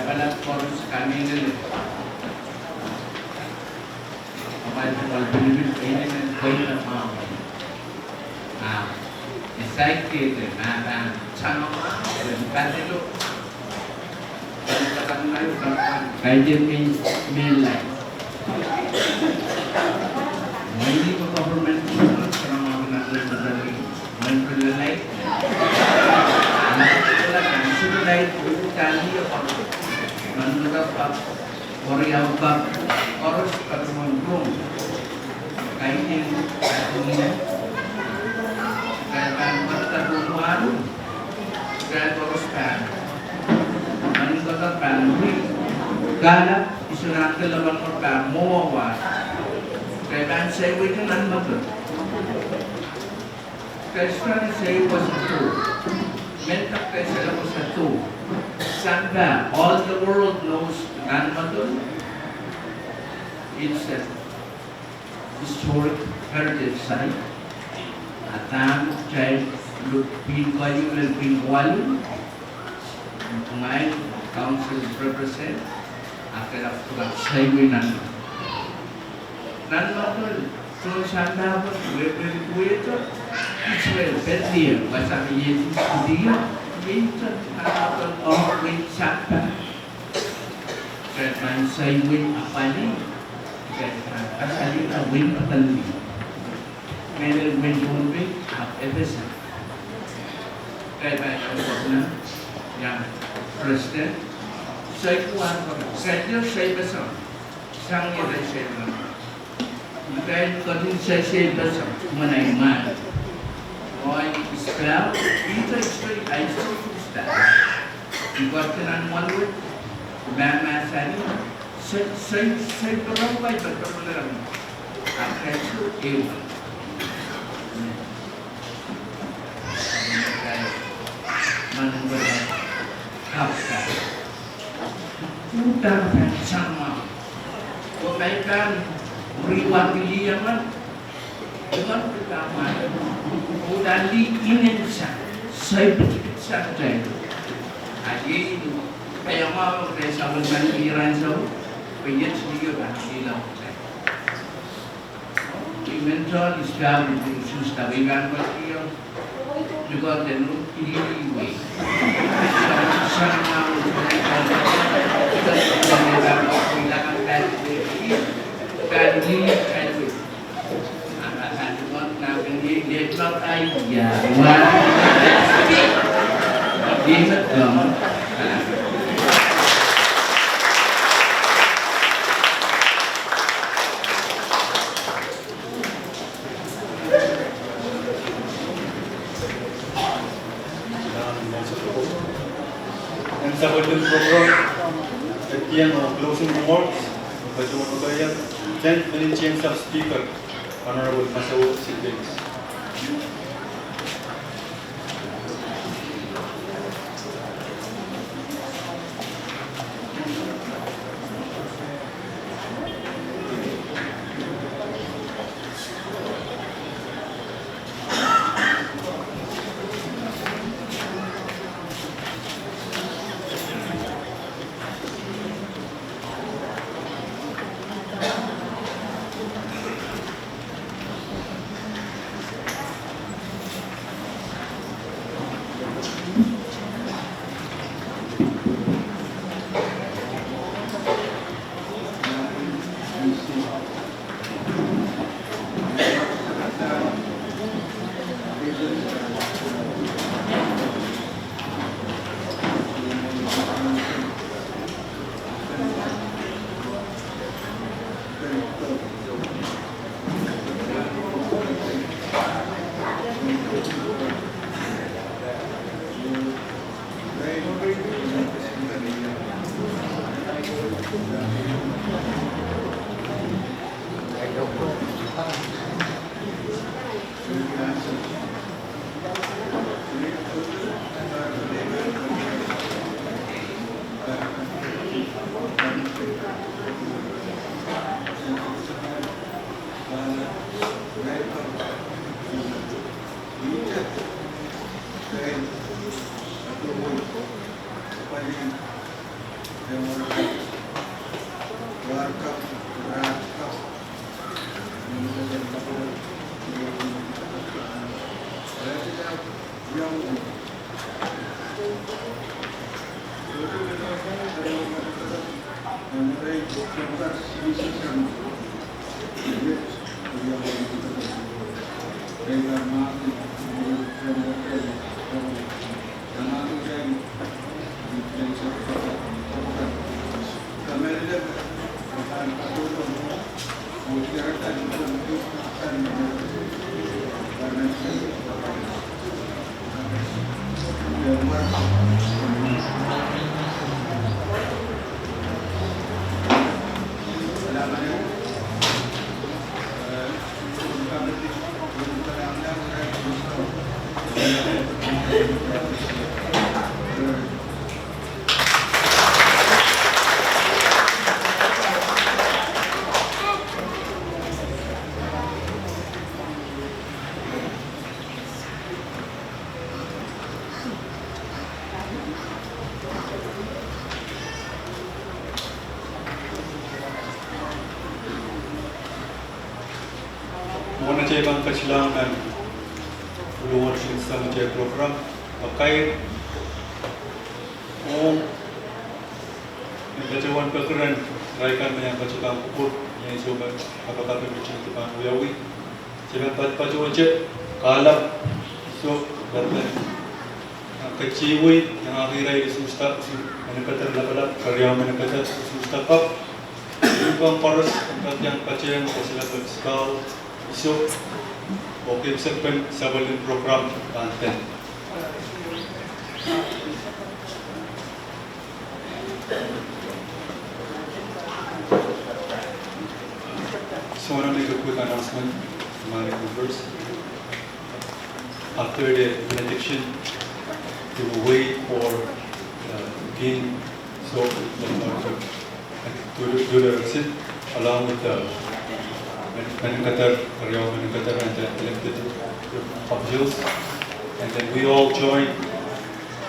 Speaker 9: अपना कोर्स कमी ने हमारे पास फिलिपींस में कोई ना काम excited na channel kadito kaya din may life hindi ko government para mga naglalagay may life sila life kali ako manurap pa Korea pa oras patumulong kaya din kailangan magtaguan kaya terus kan meningkatkan kala isunat ke lawan kota mawa kailangan saya weekend matur kailangan saya was satu mentak kailangan was satu sangga all the world knows nan matur it's a historic heritage site Atang child pinwayu dan pinwalu ngayon council represent akan aku sayway nan matul so sana pun we itu Israel betul bahasa Yesus dia itu akan orang we siapa kerana sayway apa ni kerana asalnya win patali Meron menjumpi at Ephesus. Kaya na yang president saya kuat saya besar sang ini saya kaya kasi saya manaiman Boy spell itu actually I still spell buat kenan malu mama sani saya berapa betul dalam apa itu manunggal kapsa putar sama. Kebaikan beriwan pilihan dengan pertama udah diinin saya betul saja. Aji itu kayak mau kayak sahabat pikiran saya, pengen sedikit lah hilang. Inventor islam itu susah dengan berkiau juga tentu ini. Sama
Speaker 2: And sa pagdating program, yan o closing remarks, Bajo Nubaya, 10th Venetian Sub-Speaker, Honorable Masao Siblings. Muna siya ibang kasilangan ulungan siya sa mga program pakai yung kacawan pagkaran raikan na yung kacukang kupur yung isoban kapag bikin ito pang uyawi siya pacawan siya kalap so gatan ang kaciwi yung akiray isusta manakatar labalap karyang manakatar isusta pa yung pang paras ang katyang kacayang kasila pagskaw so, okay, seven sabalin program content. So, I want to make a quick announcement to my members. After the benediction, we will wait for the king, so the do the exit along with the Manikatar, and the elected officials. And then we all joined.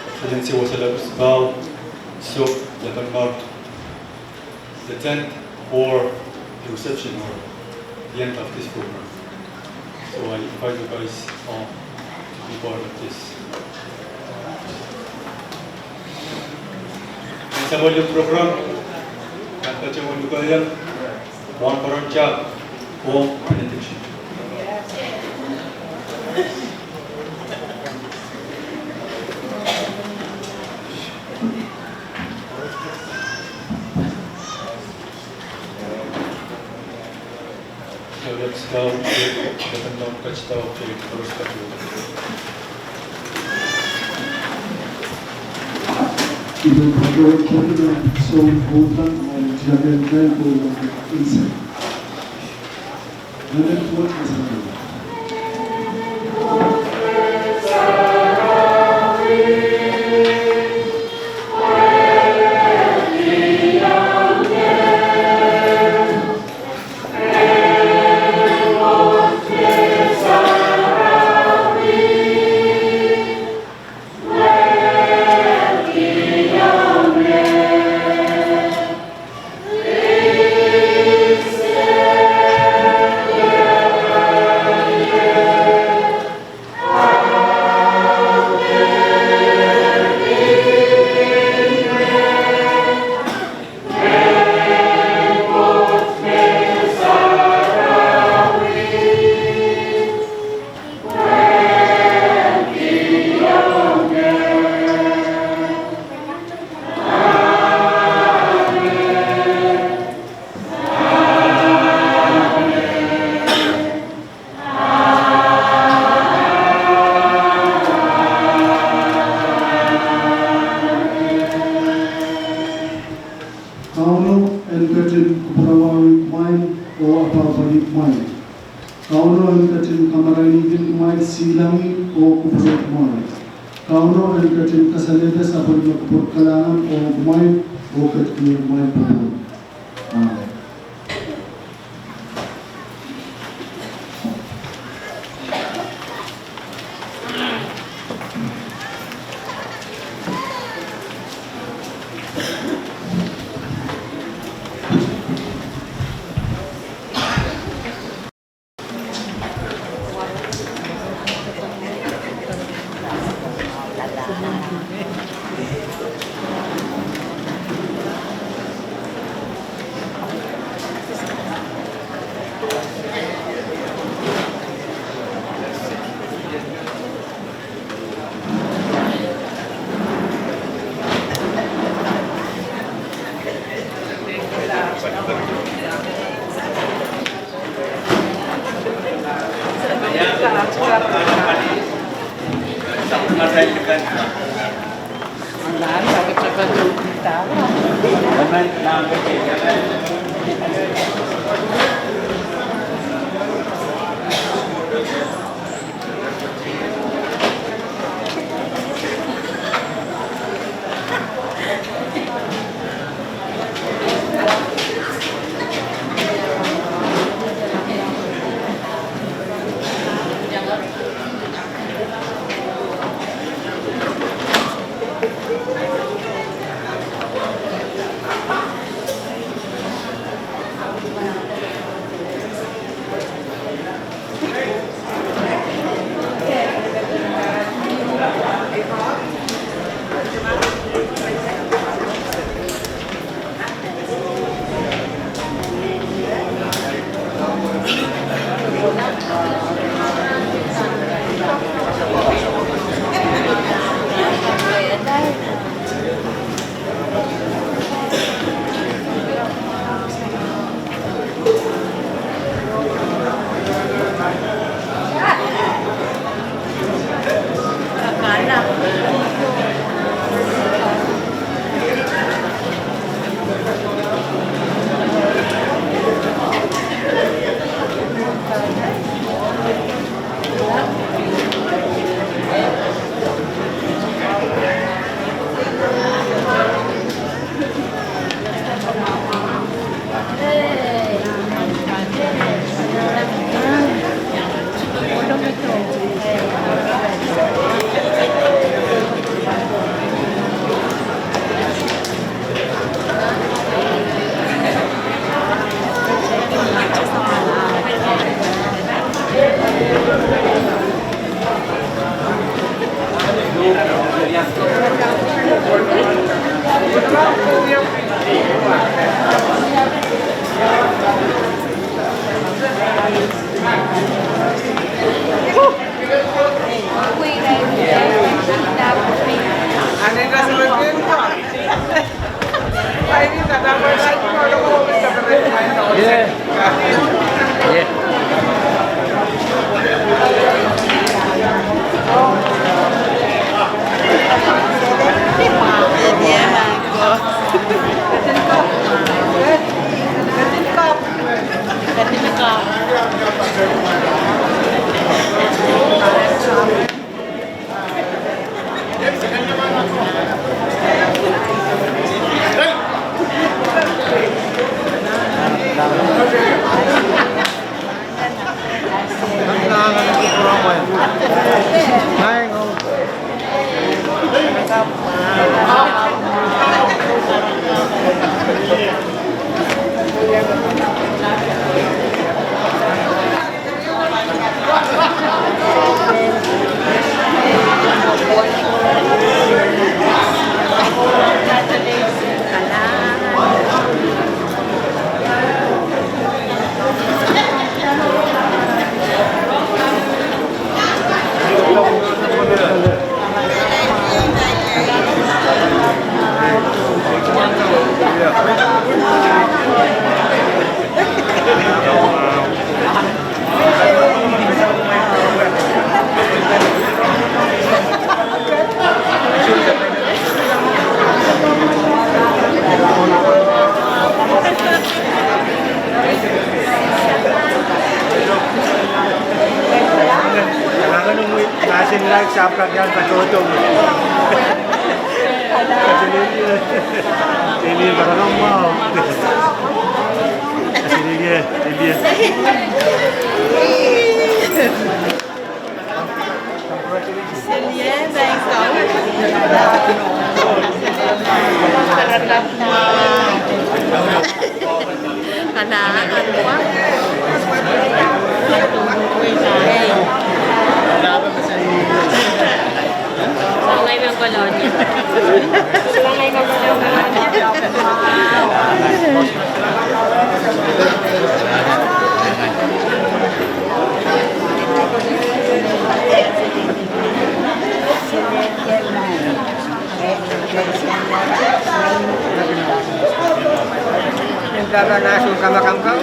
Speaker 2: Excellency was about Lebanon North, the tent or the reception or the end of this program. So I invite you guys all to be part of this. Sa volume program, ang kacawang lugayan, one parancha, home benediction. So let's go, let them catch the first
Speaker 5: Ibu Pegawai Kabinet Sumputan menjaga tempo insan. Dan buat masalah.
Speaker 3: like siapa yang tertutup. Ini barang mau. Ini dia.
Speaker 10: Sangai ng kolonya. Sangai ng
Speaker 3: Nagkakanaso ka makangkaw?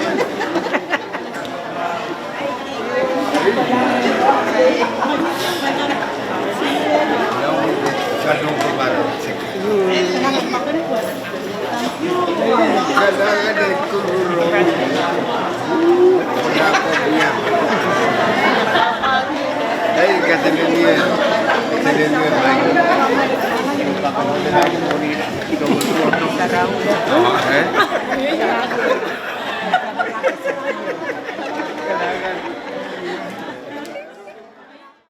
Speaker 7: Hey, katanya dia lagi.